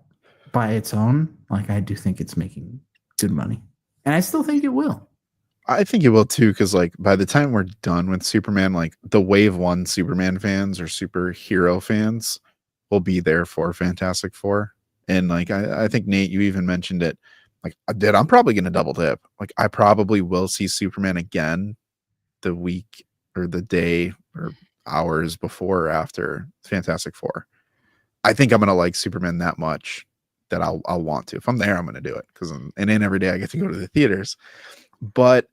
by its own, like I do think it's making good money. And I still think it will. I think it will too, because like by the time we're done with Superman, like the wave one Superman fans or superhero fans will be there for Fantastic Four. And like I think Nate, you even mentioned it. Like I'm probably gonna double dip. Like I probably will see Superman again the week or the day or hours before or after Fantastic Four. I think I'm gonna like Superman that much that I'll want to. If I'm there, I'm gonna do it because and then every day I get to go to the theaters. But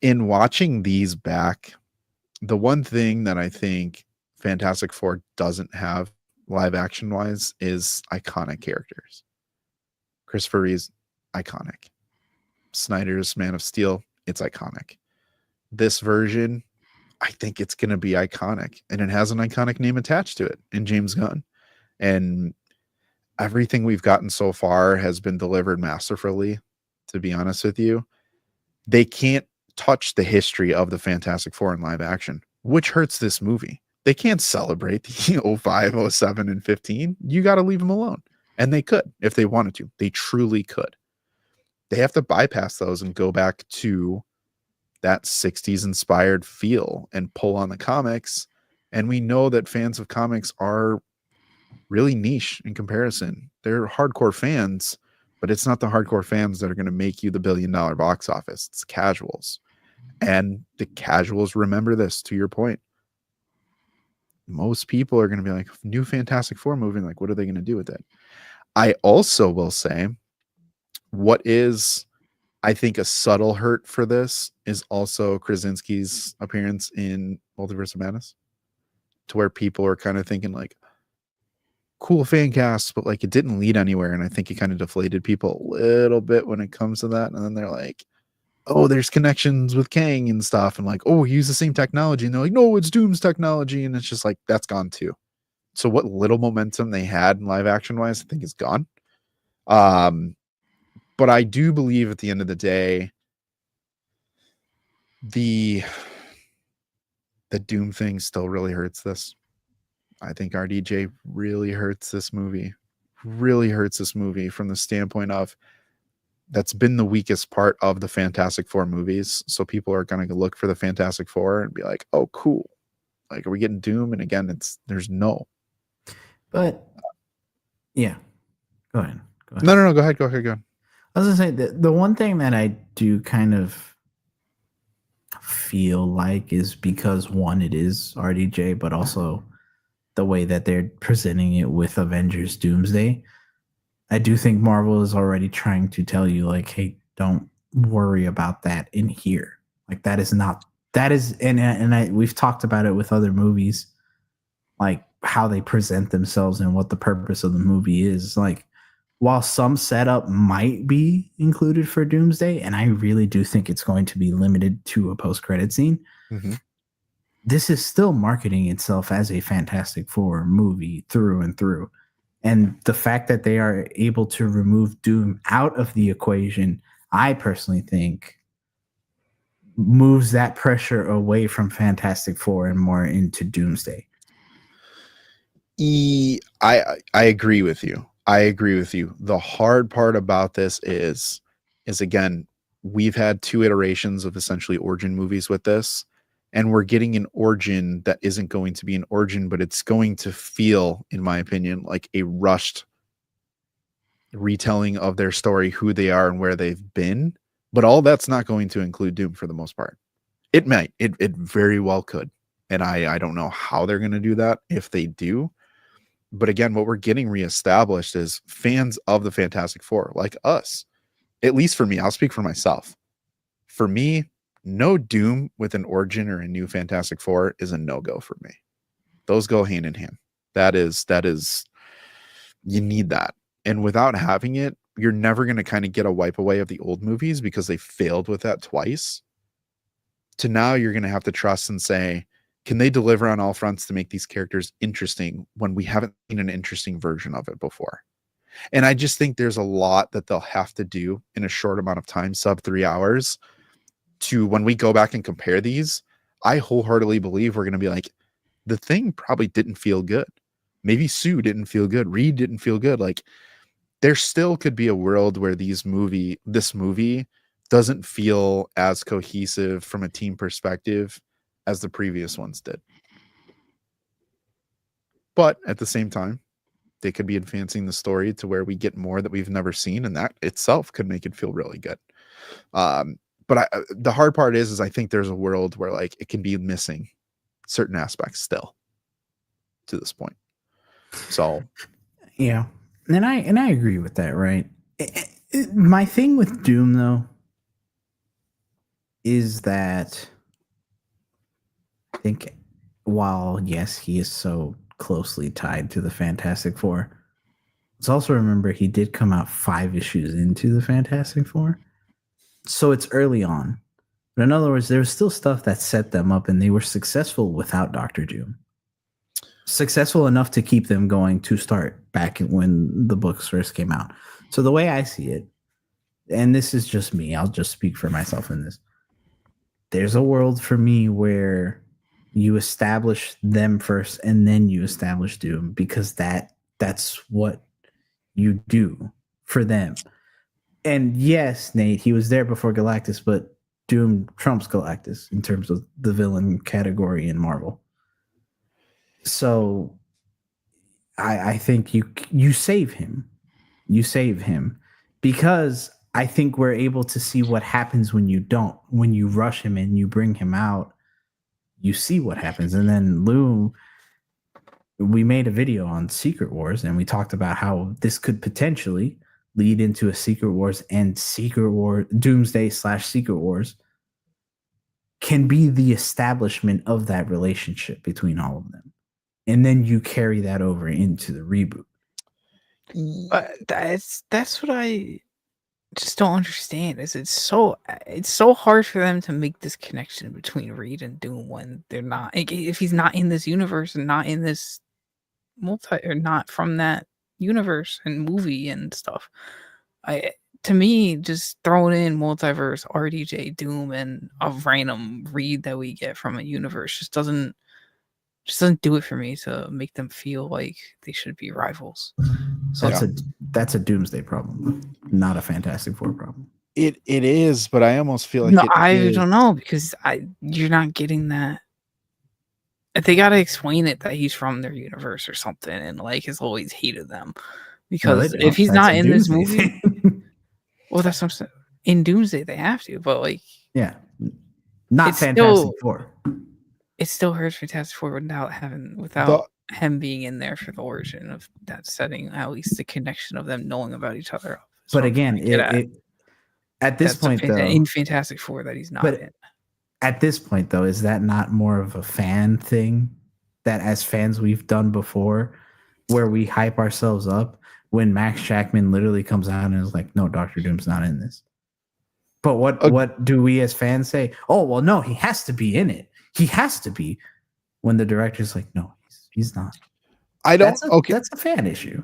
in watching these back, the one thing that I think Fantastic Four doesn't have live action wise is iconic characters. Christopher Reeve's iconic. Snyder's Man of Steel, it's iconic. This version, I think it's going to be iconic, and it has an iconic name attached to it in James Gunn. And everything we've gotten so far has been delivered masterfully, to be honest with you. They can't touch the history of the Fantastic Four in live action, which hurts this movie. They can't celebrate the 05, 07, and 15. You got to leave them alone. And they could if they wanted to. They truly could. They have to bypass those and go back to that 60s inspired feel and pull on the comics. And we know that fans of comics are really niche in comparison. They're hardcore fans, but it's not the hardcore fans that are going to make you the $1 billion box office. It's casuals. And the casuals remember this, to your point. Most people are going to be like, new Fantastic Four movie, like, what are they going to do with it? I also will say, what is, I think, a subtle hurt for this is also Krasinski's appearance in Multiverse of Madness, to where people are kind of thinking like, cool fan cast, but like it didn't lead anywhere. And I think it kind of deflated people a little bit when it comes to that. And then they're like, oh, there's connections with Kang and stuff. And like, oh, he used the same technology. And they're like, no, it's Doom's technology. And it's just like, that's gone too. So what little momentum they had in live action wise, I think is gone. But I do believe at the end of the day, the Doom thing still really hurts this. I think RDJ really hurts this movie. Really hurts this movie from the standpoint of that's been the weakest part of the Fantastic Four movies. So people are going to look for the Fantastic Four and be like, oh, cool. Like, are we getting Doom? And again, there's no. But yeah, go ahead. No. Go ahead. I was gonna say the one thing that I do kind of feel like is because one, it is RDJ, but also the way that they're presenting it with Avengers Doomsday. I do think Marvel is already trying to tell you, like, hey, don't worry about that in here. Like, we've talked about it with other movies, like how they present themselves and what the purpose of the movie is. Like, while some setup might be included for Doomsday, and I really do think it's going to be limited to a post-credit scene, this is still marketing itself as a Fantastic Four movie through and through. And the fact that they are able to remove Doom out of the equation, I personally think moves that pressure away from Fantastic Four and more into Doomsday. I agree with you. The hard part about this is again, we've had 2 iterations of essentially origin movies with this, and we're getting an origin that isn't going to be an origin, but it's going to feel, in my opinion, like a rushed retelling of their story, who they are and where they've been. But all that's not going to include Doom for the most part. It might. It very well could. And I don't know how they're going to do that if they do. But again, what we're getting reestablished is fans of the Fantastic Four, like us. At least for me, I'll speak for myself. For me, no Doom with an origin or a new Fantastic Four is a no-go for me. Those go hand in hand. That is You need that. And without having it, you're never going to kind of get a wipe away of the old movies because they failed with that twice. To now, you're going to have to trust and say, can they deliver on all fronts to make these characters interesting when we haven't seen an interesting version of it before? And I just think there's a lot that they'll have to do in a short amount of time, sub 3 hours, to when we go back and compare these. I wholeheartedly believe we're going to be like, the Thing probably didn't feel good. Maybe Sue didn't feel good. Reed didn't feel good. Like, there still could be a world where this movie doesn't feel as cohesive from a team perspective as the previous ones did. But at the same time, they could be advancing the story to where we get more that we've never seen, and that itself could make it feel really good. But the hard part is I think there's a world where like it can be missing certain aspects still to this point. So yeah, and I agree with that. Right. My thing with Doom though is that I think while yes he is so closely tied to the Fantastic Four, let's also remember he did come out 5 issues into the Fantastic Four, so it's early on. But in other words, there was still stuff that set them up, and they were successful without Dr. Doom. Successful enough to keep them going to start back when the books first came out. So the way I see it, and this is just me, I'll just speak for myself in this. There's a world for me where you establish them first and then you establish Doom, because that's what you do for them. And yes, Nate, he was there before Galactus, but Doom trumps Galactus in terms of the villain category in Marvel. So I think you save him. You save him because I think we're able to see what happens when you don't. When you rush him and you bring him out, you see what happens. And then Lou, we made a video on Secret Wars, and we talked about how this could potentially lead into a Secret Wars, and Secret War Doomsday/Secret Wars can be the establishment of that relationship between all of them. And then you carry that over into the reboot. That's what I just don't understand. Is it's so hard for them to make this connection between Reed and Doom when they're not. If he's not in this universe and not in this or not from that universe and movie and stuff. To me, just throwing in multiverse, RDJ, Doom, and a random Reed that we get from a universe just doesn't do it for me to make them feel like they should be rivals. So that's a Doomsday problem, not a Fantastic Four problem. It is, but I almost feel like I don't know, because you're not getting that. They got to explain it that he's from their universe or something, and like has always hated them. Because if he's not in this movie, well, that's what I'm saying. In Doomsday, they have to, but like, yeah, not Fantastic Four. It still hurts Fantastic Four without him being in there for the origin of that setting, at least the connection of them knowing about each other. But again, at this point, though, in Fantastic Four that he's not in. At this point, though, is that not more of a fan thing that as fans we've done before, where we hype ourselves up when Max Jackman literally comes out and is like, no, Dr. Doom's not in this. But what do we as fans say? Oh, well, no, he has to be in it. He has to be, when the director's like, no, he's not. That's a fan issue.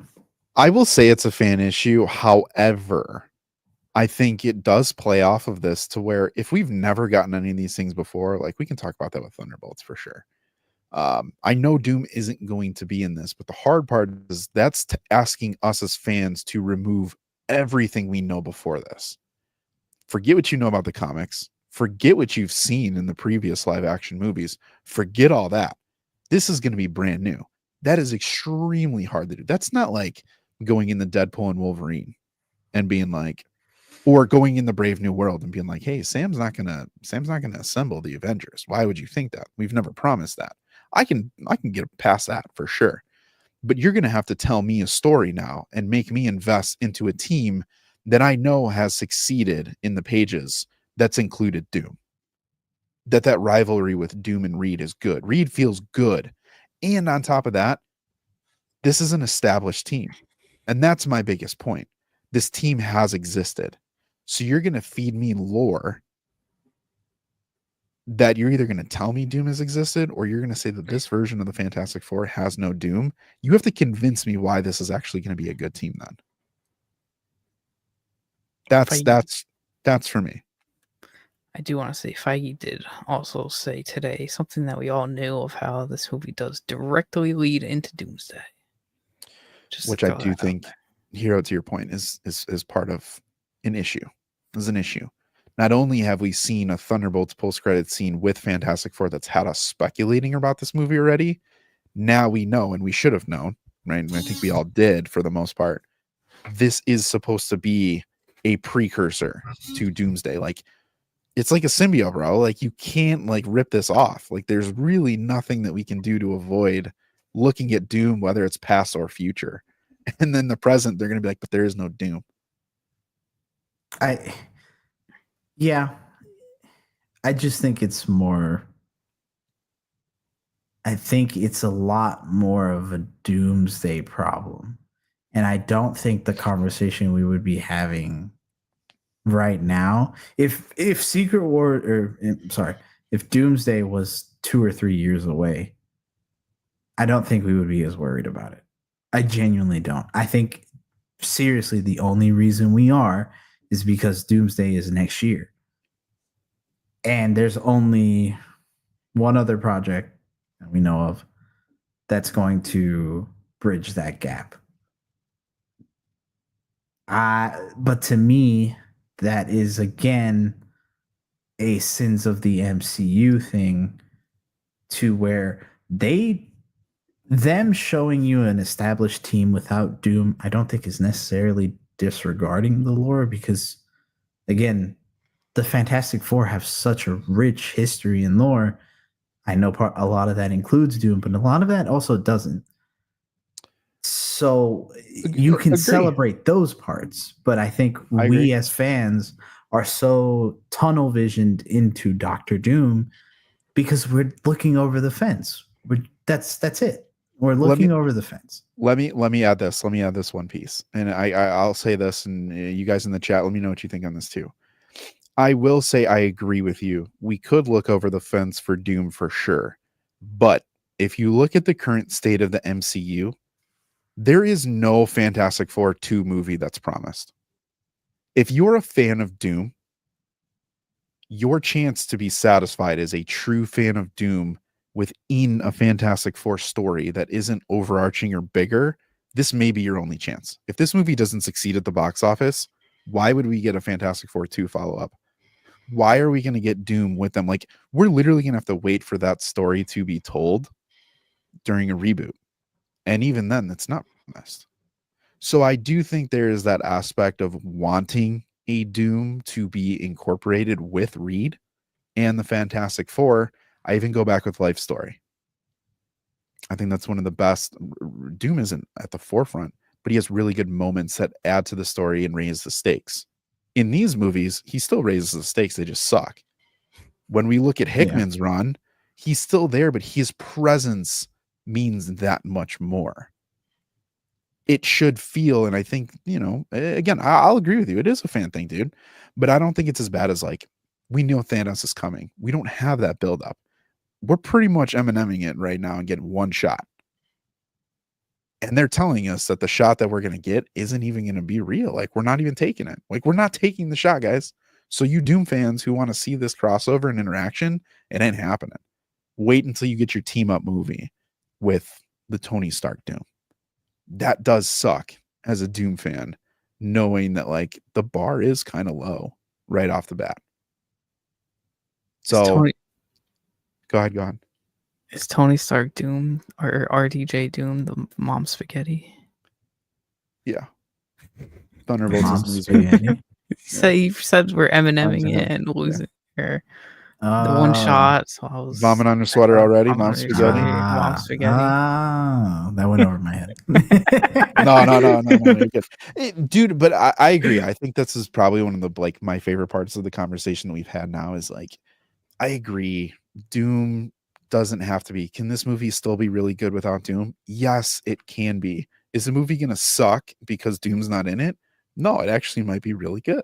I will say it's a fan issue. However, I think it does play off of this to where if we've never gotten any of these things before, like we can talk about that with Thunderbolts for sure. I know Doom isn't going to be in this, but the hard part is that's asking us as fans to remove everything we know before this. Forget what you know about the comics. Forget what you've seen in the previous live action movies. Forget all that. This is going to be brand new. That is extremely hard to do. That's not like going in the Deadpool and Wolverine and being like, or going in the Brave New World and being like, hey, Sam's not gonna assemble the Avengers. Why would you think that? We've never promised that. I can get past that for sure. But you're gonna have to tell me a story now and make me invest into a team that I know has succeeded in the pages that's included Doom. That rivalry with Doom and Reed is good. Reed feels good. And on top of that, this is an established team. And that's my biggest point. This team has existed. So you're going to feed me lore that you're either going to tell me Doom has existed, or you're going to say that this version of the Fantastic Four has no Doom. You have to convince me why this is actually going to be a good team then. That's for me. I do want to say Feige did also say today something that we all knew of, how this movie does directly lead into Doomsday. Which I do think, Hero, to your point, is part of an issue. Is an issue. Not only have we seen a Thunderbolts post-credit scene with Fantastic Four that's had us speculating about this movie already, now we know, and we should have known, right? And I think we all did for the most part. This is supposed to be a precursor to Doomsday. Like, it's like a symbiote, bro. Like, you can't like rip this off. Like, there's really nothing that we can do to avoid looking at Doom, whether it's past or future. And then the present, they're gonna be like, but there is no Doom. Yeah, I just think it's more. I think it's a lot more of a Doomsday problem, and I don't think the conversation we would be having right now, if Secret War, or if Doomsday was 2 or 3 years away, I don't think we would be as worried about it. I genuinely don't. I think seriously, the only reason we are is because Doomsday is next year. And there's only one other project that we know of that's going to bridge that gap. But to me, that is again a sins of the MCU thing, to where them showing you an established team without Doom, I don't think is necessarily disregarding the lore, because again, the Fantastic Four have such a rich history in lore. I know a lot of that includes Doom, but a lot of that also doesn't. So you can celebrate those parts, but I think we as fans are so tunnel visioned into Doctor Doom because we're looking over the fence. That's it. We're looking over the fence. Let me add this. Let me add this one piece, and I'll say this, and you guys in the chat, let me know what you think on this too. I will say I agree with you. We could look over the fence for Doom for sure, but if you look at the current state of the MCU, there is no Fantastic Four 2 movie that's promised. If you're a fan of Doom, your chance to be satisfied as a true fan of Doom within a Fantastic Four story that isn't overarching or bigger, this may be your only chance. If this movie doesn't succeed at the box office, why would we get a Fantastic Four 2 follow-up? Why are we going to get Doom with them? Like, we're literally going to have to wait for that story to be told during a reboot. And even then, that's not promised. So I do think there is that aspect of wanting a Doom to be incorporated with Reed and the Fantastic Four. I even go back with Life Story. I think that's one of the best. Doom isn't at the forefront, but he has really good moments that add to the story and raise the stakes. In these movies, he still raises the stakes. They just suck. When we look at Hickman's run, he's still there, but his presence means that much more. It should feel, and I think, again, I'll agree with you. It is a fan thing, dude. But I don't think it's as bad as, like, we know Thanos is coming. We don't have that buildup. We're pretty much Emineming it right now and getting one shot. And they're telling us that the shot that we're going to get isn't even going to be real. Like, we're not even taking it. Like, we're not taking the shot, guys. So you Doom fans who want to see this crossover and interaction, it ain't happening. Wait until you get your team up movie with the Tony Stark Doom. That does suck as a Doom fan, knowing that, like, the bar is kind of low right off the bat. So go ahead. Is Tony Stark Doom or RDJ Doom the mom spaghetti? Yeah. Thunderbolts is spaghetti. You said we're Emineming it and losing the one shot. So I was vomit on your sweater already. Mom spaghetti. Mom spaghetti. That went over my head. No, dude. But I agree. I think this is probably one of the, like, my favorite parts of the conversation that we've had now is, like, I agree. Doom doesn't have to be. Can this movie still be really good without Doom? Yes, it can be. Is the movie going to suck because Doom's not in it? No, it actually might be really good.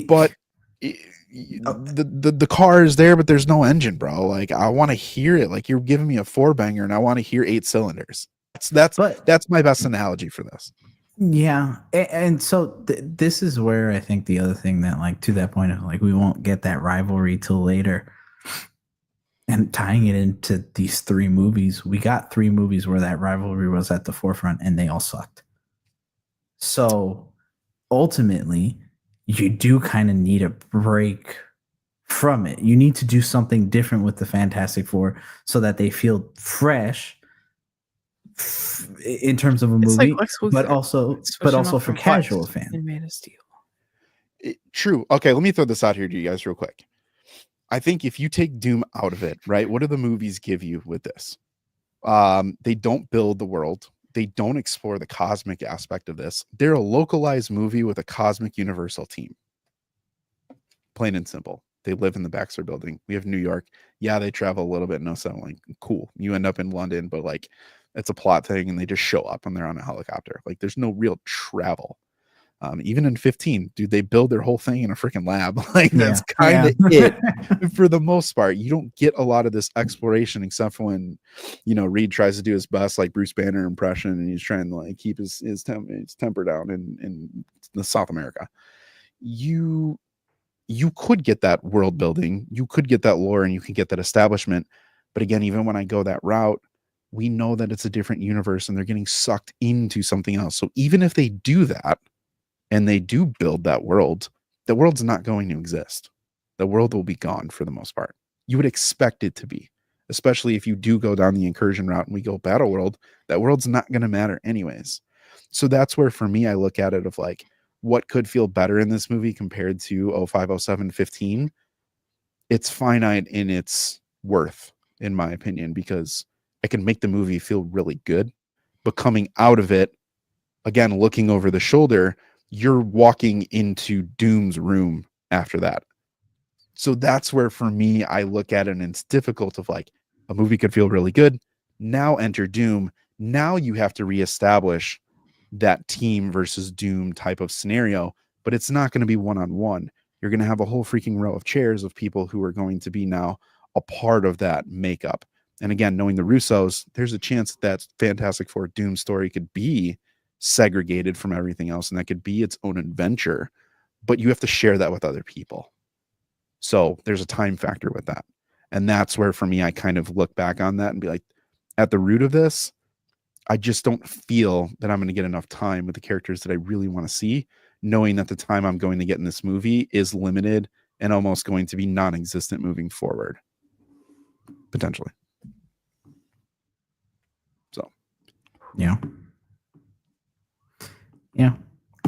But the car is there, but there's no engine, bro. Like, I want to hear it. Like, you're giving me a 4-banger, and I want to hear 8 cylinders. That's my best analogy for this. Yeah, and so this is where I think the other thing that, like, to that point of, like, we won't get that rivalry till later, and tying it into these 3 movies, we got 3 movies where that rivalry was at the forefront, and they all sucked. So ultimately, you do kind of need a break from it. You need to do something different with the Fantastic Four so that they feel fresh in terms of a movie, like Lex Luthor, but also for from casual Flash fans. and Man of Steel. True. Okay, let me throw this out here to you guys real quick. I think if you take Doom out of it, right, what do the movies give you with this? They don't build the world. They don't explore the cosmic aspect of this. They're a localized movie with a cosmic universal team. Plain and simple. They live in the Baxter Building. We have New York. Yeah, they travel a little bit. No, sound like cool. You end up in London, but like it's a plot thing, and they just show up and they're on a helicopter. Like, there's no real travel. Even in 15, dude, they build their whole thing in a freaking lab. Like, that's kind of it for the most part. You don't get a lot of this exploration except for when, Reed tries to do his best, like Bruce Banner impression, and he's trying to like keep his temper down in the South America. You could get that world building, you could get that lore, and you can get that establishment. But again, even when I go that route, we know that it's a different universe and they're getting sucked into something else. So even if they do that, and they do build that world, the world's not going to exist. The world will be gone for the most part. You would expect it to be, especially if you do go down the incursion route and we go battle world, that world's not going to matter anyways. So that's where, for me, I look at it of like, what could feel better in this movie compared to 05, 07, 15? It's finite in its worth, in my opinion, because I can make the movie feel really good, but coming out of it, again, looking over the shoulder, you're walking into Doom's room after that. So that's where, for me, I look at it and it's difficult of like, a movie could feel really good. Now enter Doom. Now you have to reestablish that team versus Doom type of scenario, but it's not going to be one-on-one. You're going to have a whole freaking row of chairs of people who are going to be now a part of that makeup. And again, knowing the Russos, there's a chance that Fantastic Four Doom story could be segregated from everything else, and that could be its own adventure, but you have to share that with other people. So there's a time factor with that. And that's where, for me, I kind of look back on that and be like, at the root of this, I just don't feel that I'm going to get enough time with the characters that I really want to see, knowing that the time I'm going to get in this movie is limited and almost going to be non-existent moving forward, potentially. So, yeah.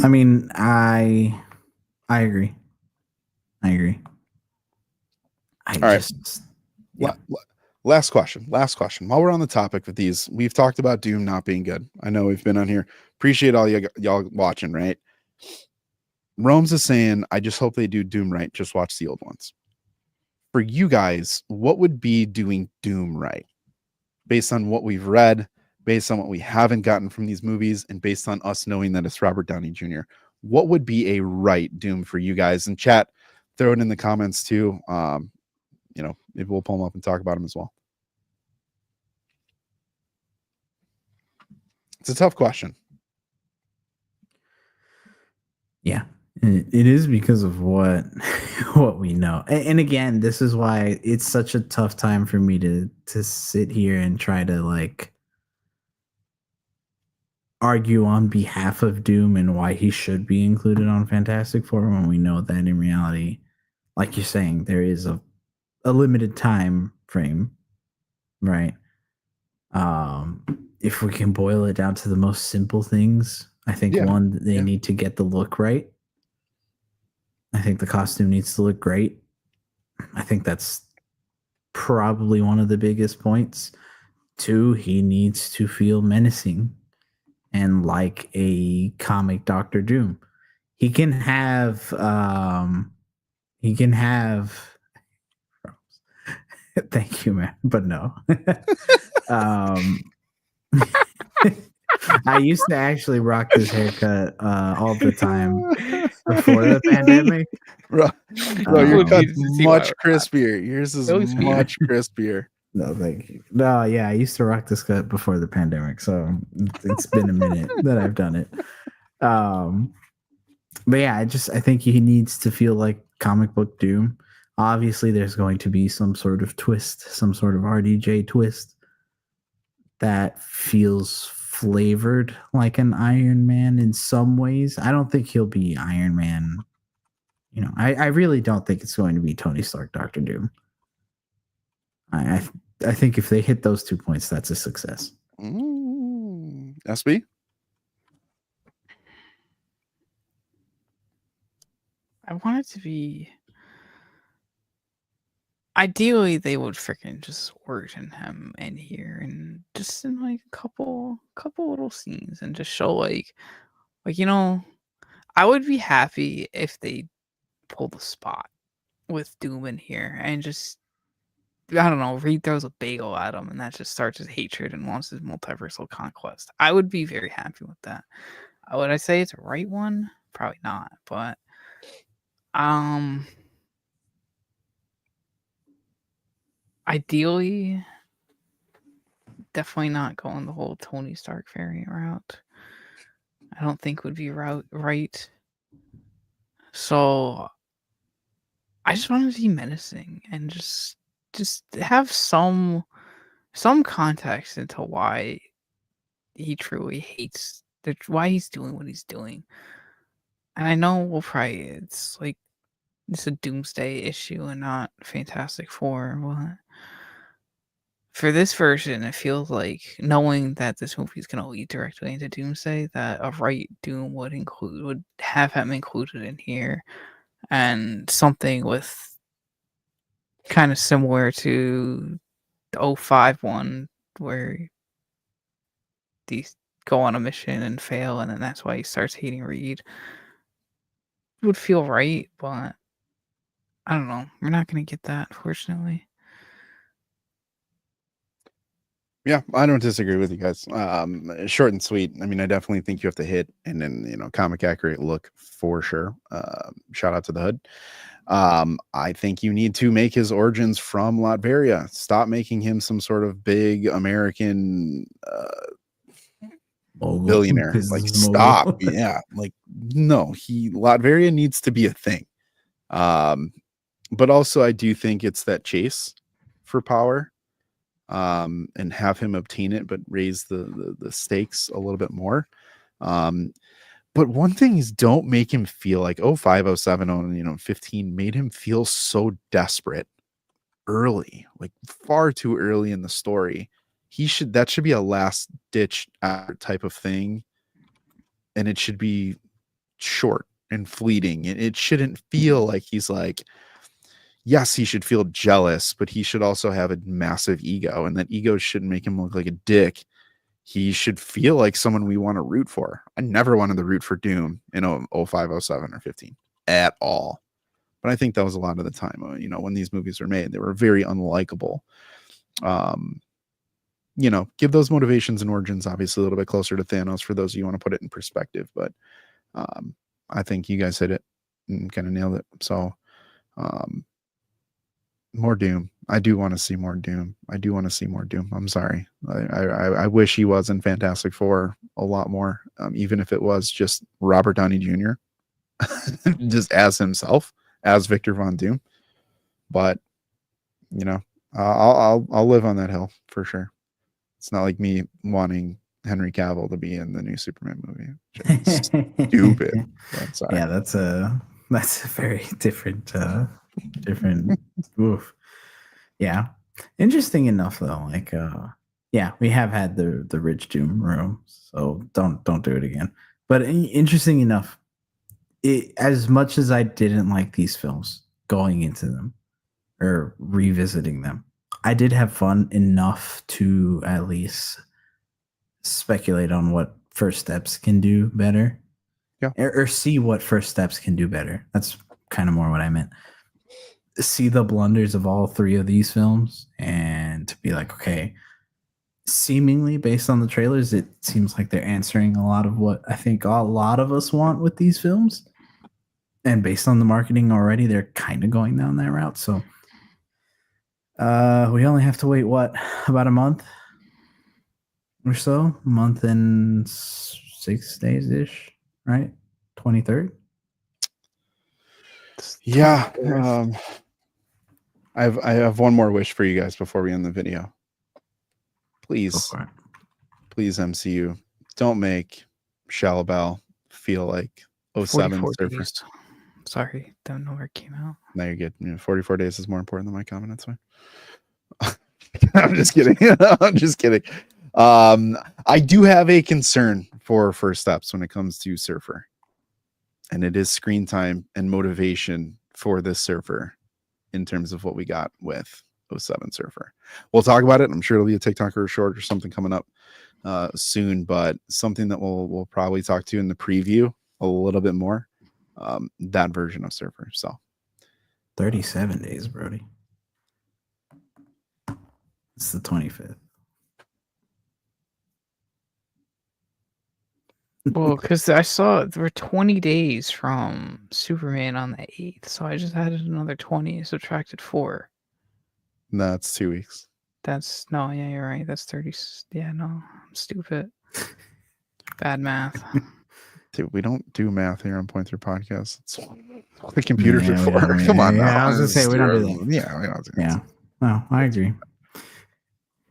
I mean, I agree. All right. Last question. While we're on the topic of these, we've talked about Doom not being good. I know we've been on here. Appreciate all y'all watching, right? Rome's is saying, I just hope they do Doom right. Just watch the old ones. For you guys, what would be doing Doom right? Based on what we've read, based on what we haven't gotten from these movies, and based on us knowing that it's Robert Downey Jr., what would be a right Doom for you guys? And chat, throw it in the comments too. Maybe we'll pull them up and talk about them as well. It's a tough question. Yeah, it is because of what we know. And again, this is why it's such a tough time for me to sit here and try to like argue on behalf of Doom and why he should be included on Fantastic Four, when we know that in reality, like you're saying, there is a limited time frame, right? If we can boil it down to the most simple things, I think they need to get the look right. I think the costume needs to look great. I think that's probably one of the biggest points. 2, he needs to feel menacing and like a comic Doctor Doom. He can have thank you, man, but no. I used to actually rock this haircut all the time before the pandemic. Bro, your Um, cut's You just see why much we're not. crispier. Yours is It looks weird. much crispier. No, thank you. No, yeah, I used to rock this cut before the pandemic, so it's been a minute that I've done it. But yeah, I think he needs to feel like comic book Doom. Obviously, there's going to be some sort of twist, some sort of RDJ twist that feels flavored like an Iron Man in some ways. I don't think he'll be Iron Man. I really don't think it's going to be Tony Stark, Doctor Doom. I think if they hit those 2 points, that's a success. SB? I want it to be. Ideally, they would freaking just origin him in here and just in like a couple little scenes and just show like I would be happy if they pull the spot with Doom in here and just I don't know, Reed throws a bagel at him and that just starts his hatred and wants his multiversal conquest. I would be very happy with that. Would I say it's a right one? Probably not, but ideally, definitely not going the whole Tony Stark variant route. I don't think would be right. So I just wanted to be menacing and just have some context into why he truly hates why he's doing what he's doing. And I know it's like it's a doomsday issue and not Fantastic Four, but for this version, it feels like knowing that this movie is going to lead directly into Doomsday, that a right Doom would have him included in here, and something with kind of similar to the 05 one where these go on a mission and fail, and then that's why he starts hating Reed. It would feel right, but I don't know. We're not going to get that, fortunately. Yeah, I don't disagree with you guys. Short and sweet. I mean, I definitely think you have to hit and then comic accurate look for sure. Shout out to the Hood. I think you need to make his origins from Latveria. Stop making him some sort of big American billionaire. Like, stop. Yeah, like no. Latveria needs to be a thing. But also, I do think it's that chase for power. And have him obtain it, but raise the stakes a little bit more. But one thing is, don't make him feel like 05, 07, 15 made him feel so desperate early, like far too early in the story. That should be a last ditch type of thing, and it should be short and fleeting. It shouldn't feel like he's like, yes, he should feel jealous, but he should also have a massive ego, and that ego shouldn't make him look like a dick. He should feel like someone we want to root for. I never wanted to root for Doom in 05, 07, or 15 at all. But I think that was a lot of the time, when these movies were made, they were very unlikable. Give those motivations and origins obviously a little bit closer to Thanos for those of you want to put it in perspective. But I think you guys hit it and kind of nailed it. So more Doom. I do want to see more Doom. I'm sorry. I wish he was in Fantastic Four a lot more, even if it was just Robert Downey Jr. just as himself, as Victor Von Doom. But I'll live on that hill for sure. It's not like me wanting Henry Cavill to be in the new Superman movie. Stupid. But sorry. Yeah, that's a very different oof. Yeah. Interesting enough though, like yeah, we have had the Rich Doom room, so don't do it again. But interesting enough, as much as I didn't like these films going into them or revisiting them, I did have fun enough to at least speculate on what First Steps can do better. Yeah. Or see what First Steps can do better. That's kind of more what I meant. See the blunders of all three of these films and to be like, okay, seemingly based on the trailers, it seems like they're answering a lot of what I think a lot of us want with these films. And based on the marketing already, they're kind of going down that route. So we only have to wait about a month or so, a month and 6 days ish, right? 23rd. Yeah. I have one more wish for you guys before we end the video. Go Please, for it. please, MCU, don't make Shalabal feel like 07 44 Surfer. days. Sorry, don't know where it came out. Now you're good. 44 days is more important than my comment. That's fine. I'm just kidding. I'm just kidding. I do have a concern for First Steps when it comes to Surfer, and it is screen time and motivation for this Surfer in terms of what we got with 07 Surfer. We'll talk about it. I'm sure it'll be a TikTok or a short or something coming up soon, but something that we'll probably talk to in the preview a little bit more. That version of Surfer. So 37 days, Brody. It's the 25th. Well, because I saw there were 20 days from Superman on the 8th, so I just added another 20, subtracted 4. that's 2 weeks. That's no, yeah, you're right. That's 30. Yeah, no, I'm stupid. Bad math. Dude, we don't do math here on Point Through Podcast. It's what the computers Yeah, are we for. don't- Come on, yeah, now. I was gonna say, we don't do that. Yeah, we don't do that. Yeah. No, I agree.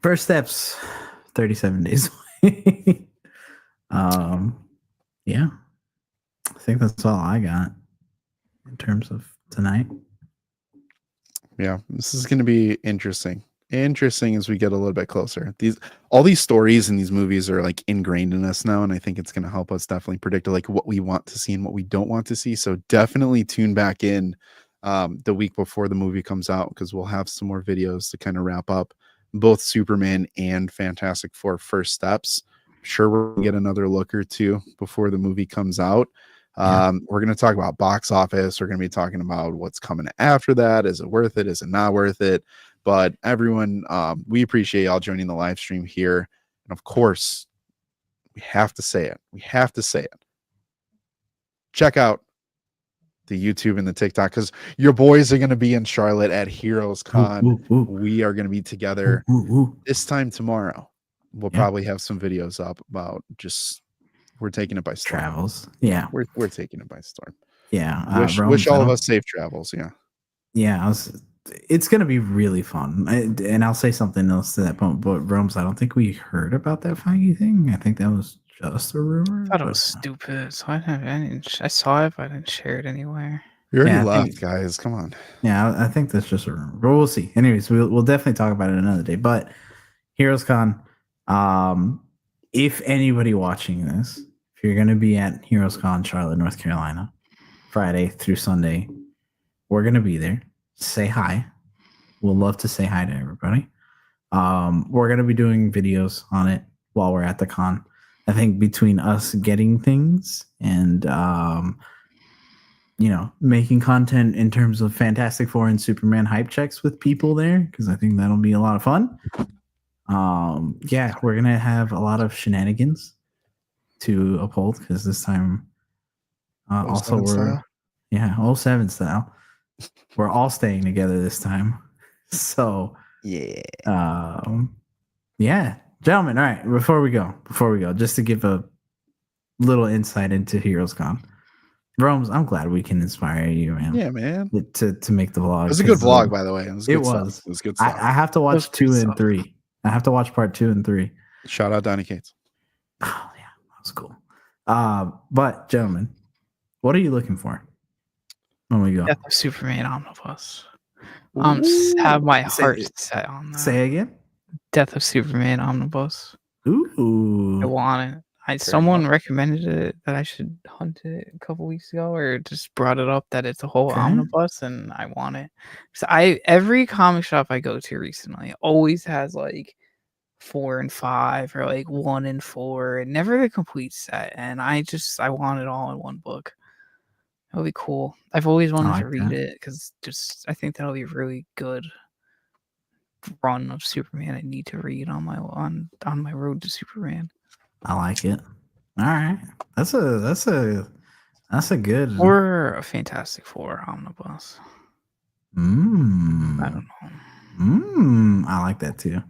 First Steps, 37 days away. Yeah. I think that's all I got in terms of tonight. Yeah, this is going to be interesting. Interesting as we get a little bit closer. All these stories and these movies are like ingrained in us now, and I think it's going to help us definitely predict like what we want to see and what we don't want to see. So definitely tune back in the week before the movie comes out, because we'll have some more videos to kind of wrap up both Superman and Fantastic Four First Steps. Sure, we're going to get another look or two before the movie comes out. We're going to talk about box office. We're going to be talking about what's coming after that. Is it worth it? Is it not worth it? But everyone, we appreciate y'all joining the live stream here. And of course, we have to say it. We have to say it. Check out the YouTube and the TikTok, because your boys are going to be in Charlotte at Heroes Con. Ooh, ooh, ooh. We are going to be together Ooh, ooh. this time tomorrow. We'll probably have some videos up about just we're taking it by storm. Travels. Yeah. We're taking it by storm. Yeah. Wish all of us safe travels. Yeah. Yeah. It's going to be really fun. And I'll say something else to that point. But Rome's, I don't think we heard about that Feige thing. I think that was just a rumor. I thought it was stupid, so I saw it, but I didn't share it anywhere. You already Yeah, I left, think- guys. Come on. Yeah, I think that's just a rumor. But we'll see. Anyways, we'll definitely talk about it another day. But Heroes Con, if anybody watching this, if you're going to be at Heroes Con, Charlotte, North Carolina, Friday through Sunday, we're going to be there. Say hi. We'll love to say hi to everybody. We're going to be doing videos on it while we're at the con. I think between us getting things and making content in terms of Fantastic Four and Superman hype checks with people there, because I think that'll be a lot of fun. We're gonna have a lot of shenanigans to uphold, because this time also 07 we're 07 style. We're all staying together this time. So Yeah. Gentlemen, all right, before we go, just to give a little insight into Heroes Con. Rome's, I'm glad we can inspire you, man. Yeah, man. To make the vlog. It was a good vlog, by the way. It was good It stuff. was. It was good stuff. I have to watch Those good 2 and stuff. 3. I have to watch part 2 and 3. Shout out Donnie Cates. Oh yeah, that was cool. But gentlemen, what are you looking for when we go? Death of Superman Omnibus. Ooh. Have my Say- heart set on that. Say again. Death of Superman Omnibus. Ooh. I want it. Someone recommended it that I should hunt it a couple weeks ago, or just brought it up that it's a whole Okay. omnibus, and I want it. So every comic shop I go to recently always has like 4 and 5 or like 1 and 4, and never the complete set. And I want it all in one book. That'll be cool. I've always wanted like to read that. it because I think that'll be really good run of Superman I need to read on my road to Superman. I like it. All right, that's a good. Or a Fantastic Four omnibus. I don't know. I like that too.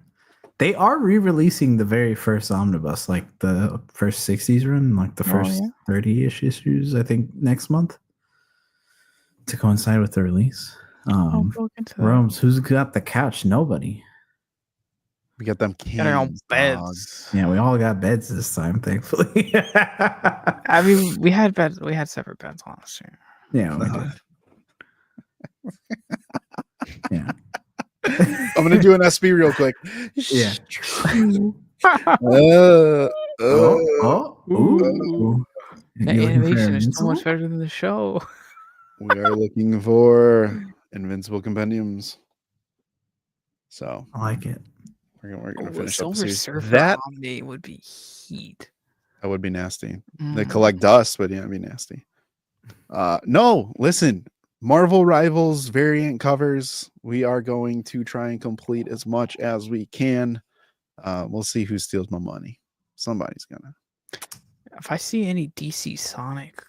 They are re-releasing the very first omnibus, like the first 60s run, like the first 30-ish issues, I think, next month to coincide with the release. I'll look into that. Rome's, who's got the couch? Nobody. We got them Got our own kings, dog. beds. Yeah, we all got beds this time, thankfully. I mean, we had beds. We had separate beds last year. Yeah, we did. Yeah. I'm gonna do an SB real quick. Yeah. Ooh. The You looking for animation is so much Invincible? better than the show. We are looking for Invincible Compendiums. So I like it. we're gonna Oh, finish up the Silver series. Surfer That Omni would be heat. would be nasty. They Mm. collect dust, but yeah, it'd be nasty. No, listen, Marvel Rivals variant covers. We are going to try and complete as much as we can. We'll see who steals my money. Somebody's gonna. If I see any DC Sonic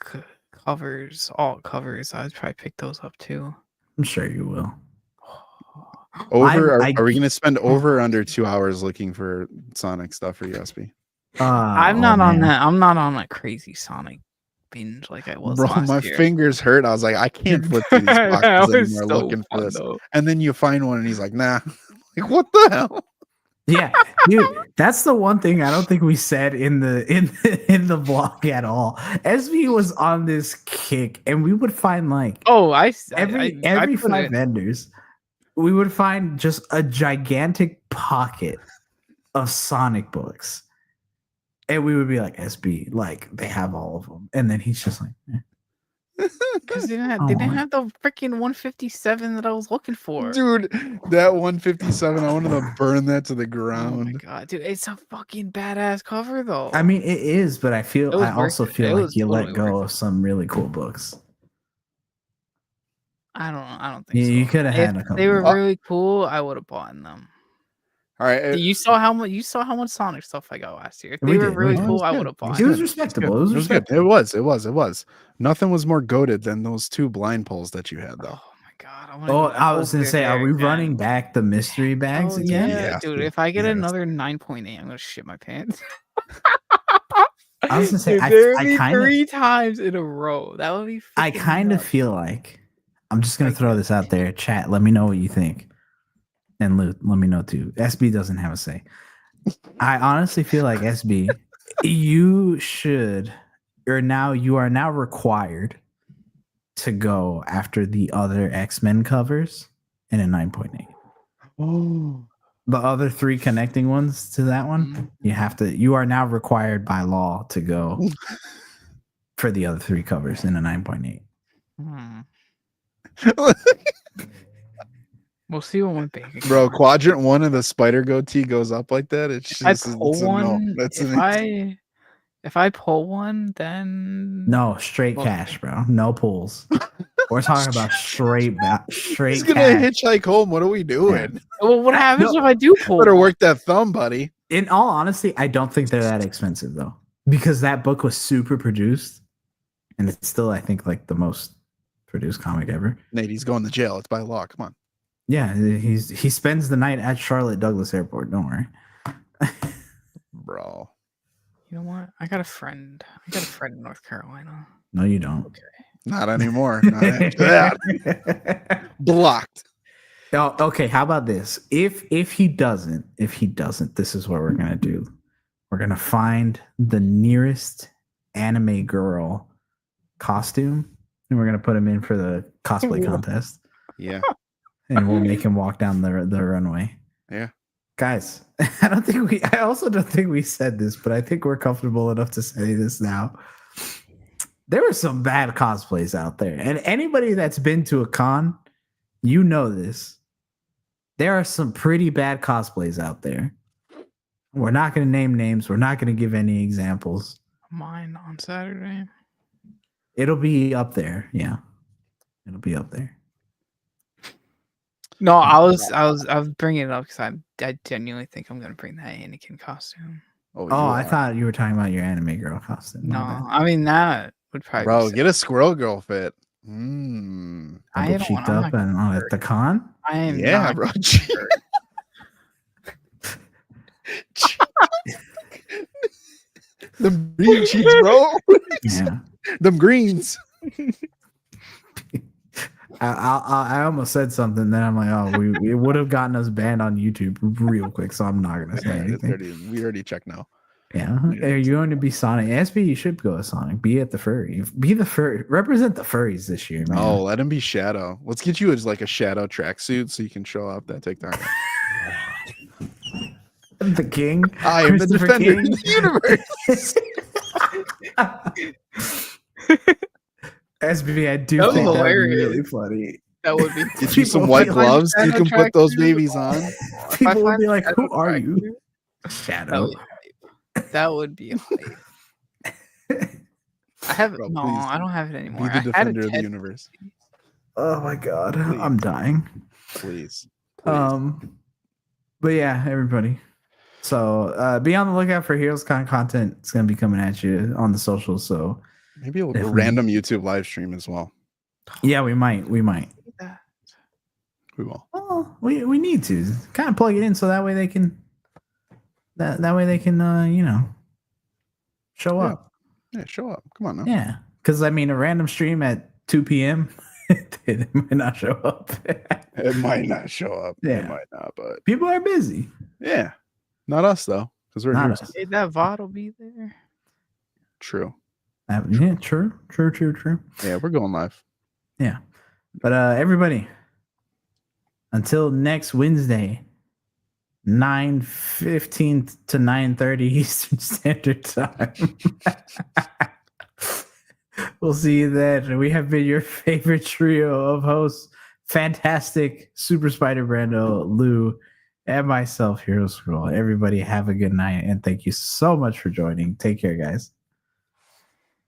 covers, alt covers, I'd probably pick those up too. I'm sure you will. Over, I- are we going to spend over or under 2 hours looking for Sonic stuff for USB? I'm not on that. I'm not on a crazy Sonic binge like I was Bro, last my year. fingers hurt. I was like, I can't flip through these That boxes was anymore so looking for fun, this. though. And then you find one, and he's like, nah. Like, what the hell? Yeah, dude, that's the one thing I don't think we said in the vlog at all. SB was on this kick, and we would find like Oh, every put 5 it- vendors, we would find just a gigantic pocket of Sonic books, and we would be like, SB, like they have all of them, and then he's just like, eh. Because they didn't Oh, have the freaking 157 that I was looking for. Dude, that 157, I wanted to burn that to the Oh my ground. god, dude, it's a fucking badass cover though. I mean, it is, but I It was also worth it. feel It like was you let totally go worth of some really cool books. I don't think Yeah, so. you could have had a If couple. they were Oh. really cool, I would have bought them. All right. You saw how much Sonic stuff I got last year. If We they were did, really we did. cool, I It would was have bought It was them. respectable. It was good. respectable. It was. Nothing was more goaded than those 2 blind pulls that you had, though. Oh my god! I wanna Oh, do that I whole was gonna clear say, are hair we again. running back the mystery bags Oh, again? yeah, Yes, dude. dude. If I get Yes. another 9.8, I'm gonna shit my pants. I was gonna say, Dude, I there would be kind of, 3 times in a row. That would be. I freaking kind of nuts. feel like I'm just gonna Like throw that. this out there. Chat, let me know what you think, and let me know too. SB doesn't have a say. I honestly feel like SB, you should, or now you are now required to go after the other X-Men covers in a 9.8. Oh. The other 3 connecting ones to that one, you are now required by law to go for the other 3 covers in a 9.8. We'll see what my bank. Bro, account- quadrant 1 of the spider goatee goes up like that. It's If I just pull it's a no. one, That's if I pull one, then No, straight Well- cash, bro. No pulls. We're talking about straight He's gonna cash. hitchhike home. What are we doing? Well, what happens No. if I do pull? Better one? work that thumb, buddy. In all honesty, I don't think they're that expensive though, because that book was super produced, and it's still, I think, like the most produced comic ever. Nate, he's going to jail. It's by law. Come on. Yeah, he spends the night at Charlotte Douglas Airport. Don't worry. Bro. You know what? I got a friend. In North Carolina. No, you don't. Not anymore. Not after that. Blocked. Oh, okay, how about this? If he doesn't, this is what we're gonna do. We're gonna find the nearest anime girl costume, and we're gonna put him in for the cosplay contest, Yeah. and we'll make him walk down the runway. Yeah. Guys, I also don't think we said this, but I think we're comfortable enough to say this now. There were some bad cosplays out there, and anybody that's been to a con, you know this. There are some pretty bad cosplays out there. We're not going to name names. We're not going to give any examples. Mine on Saturday. It'll be up there. Yeah. It'll be up there. No, I was bringing it up because I genuinely think I'm gonna bring that Anakin costume. Oh, Oh, you I are. thought you were talking about your anime girl costume. My No, bad. I mean that would probably Bro, be get a squirrel girl fit. Mm. I Double don't cheeked I'm up not gonna and be at the con. I am Yeah, not bro. Them green cheeks, bro. Yeah. Them greens. I almost said something. Then I'm like, oh, it would have gotten us banned on YouTube real quick. So I'm not gonna say anything. We already checked now. Yeah. Are you going to be Sonic? SB, you should go as Sonic. Be at the furry. Be the furry. Represent the furries this year, man. No, let him be Shadow. Let's get you as like a Shadow tracksuit so you can show off that TikTok. The king. I am the Christopher defender King. of the universe. SB, I do That was think that would be hilarious. really funny. That would be Get you People some will white be like, gloves. You Shadow can put those tracksuit. babies on. If I People would find be like, Shadow who are you? tracksuit, Shadow. That would be hype. I have Bro, no, please I don't have it Be anymore. the I had a defender of the Ted- universe. Oh my god, Please. I'm dying. Please. But yeah, everybody. So be on the lookout for HeroesCon content. It's gonna be coming at you on the socials. So Maybe a Definitely. random YouTube live stream as well. yeah, we might. We will. Well, we need to kind of plug it in so that way they can that way they can show Yeah. up. Yeah, show up. Come on now. Yeah, because I mean, a random stream at 2 p.m. they might not show up. It might not show up. It Yeah. might not, but People are busy. yeah. Not us though. Because we're Not here. us. Hey, that VOD will be there. True. Yeah, true. Yeah, we're going live. Yeah. But everybody, until next Wednesday, 9:15 to 9:30 Eastern Standard Time. We'll see you then. We have been your favorite trio of hosts, Fantastic, Super Spider Brando, Lou, and myself, Hero Scroll. Everybody have a good night, and thank you so much for joining. Take care, guys.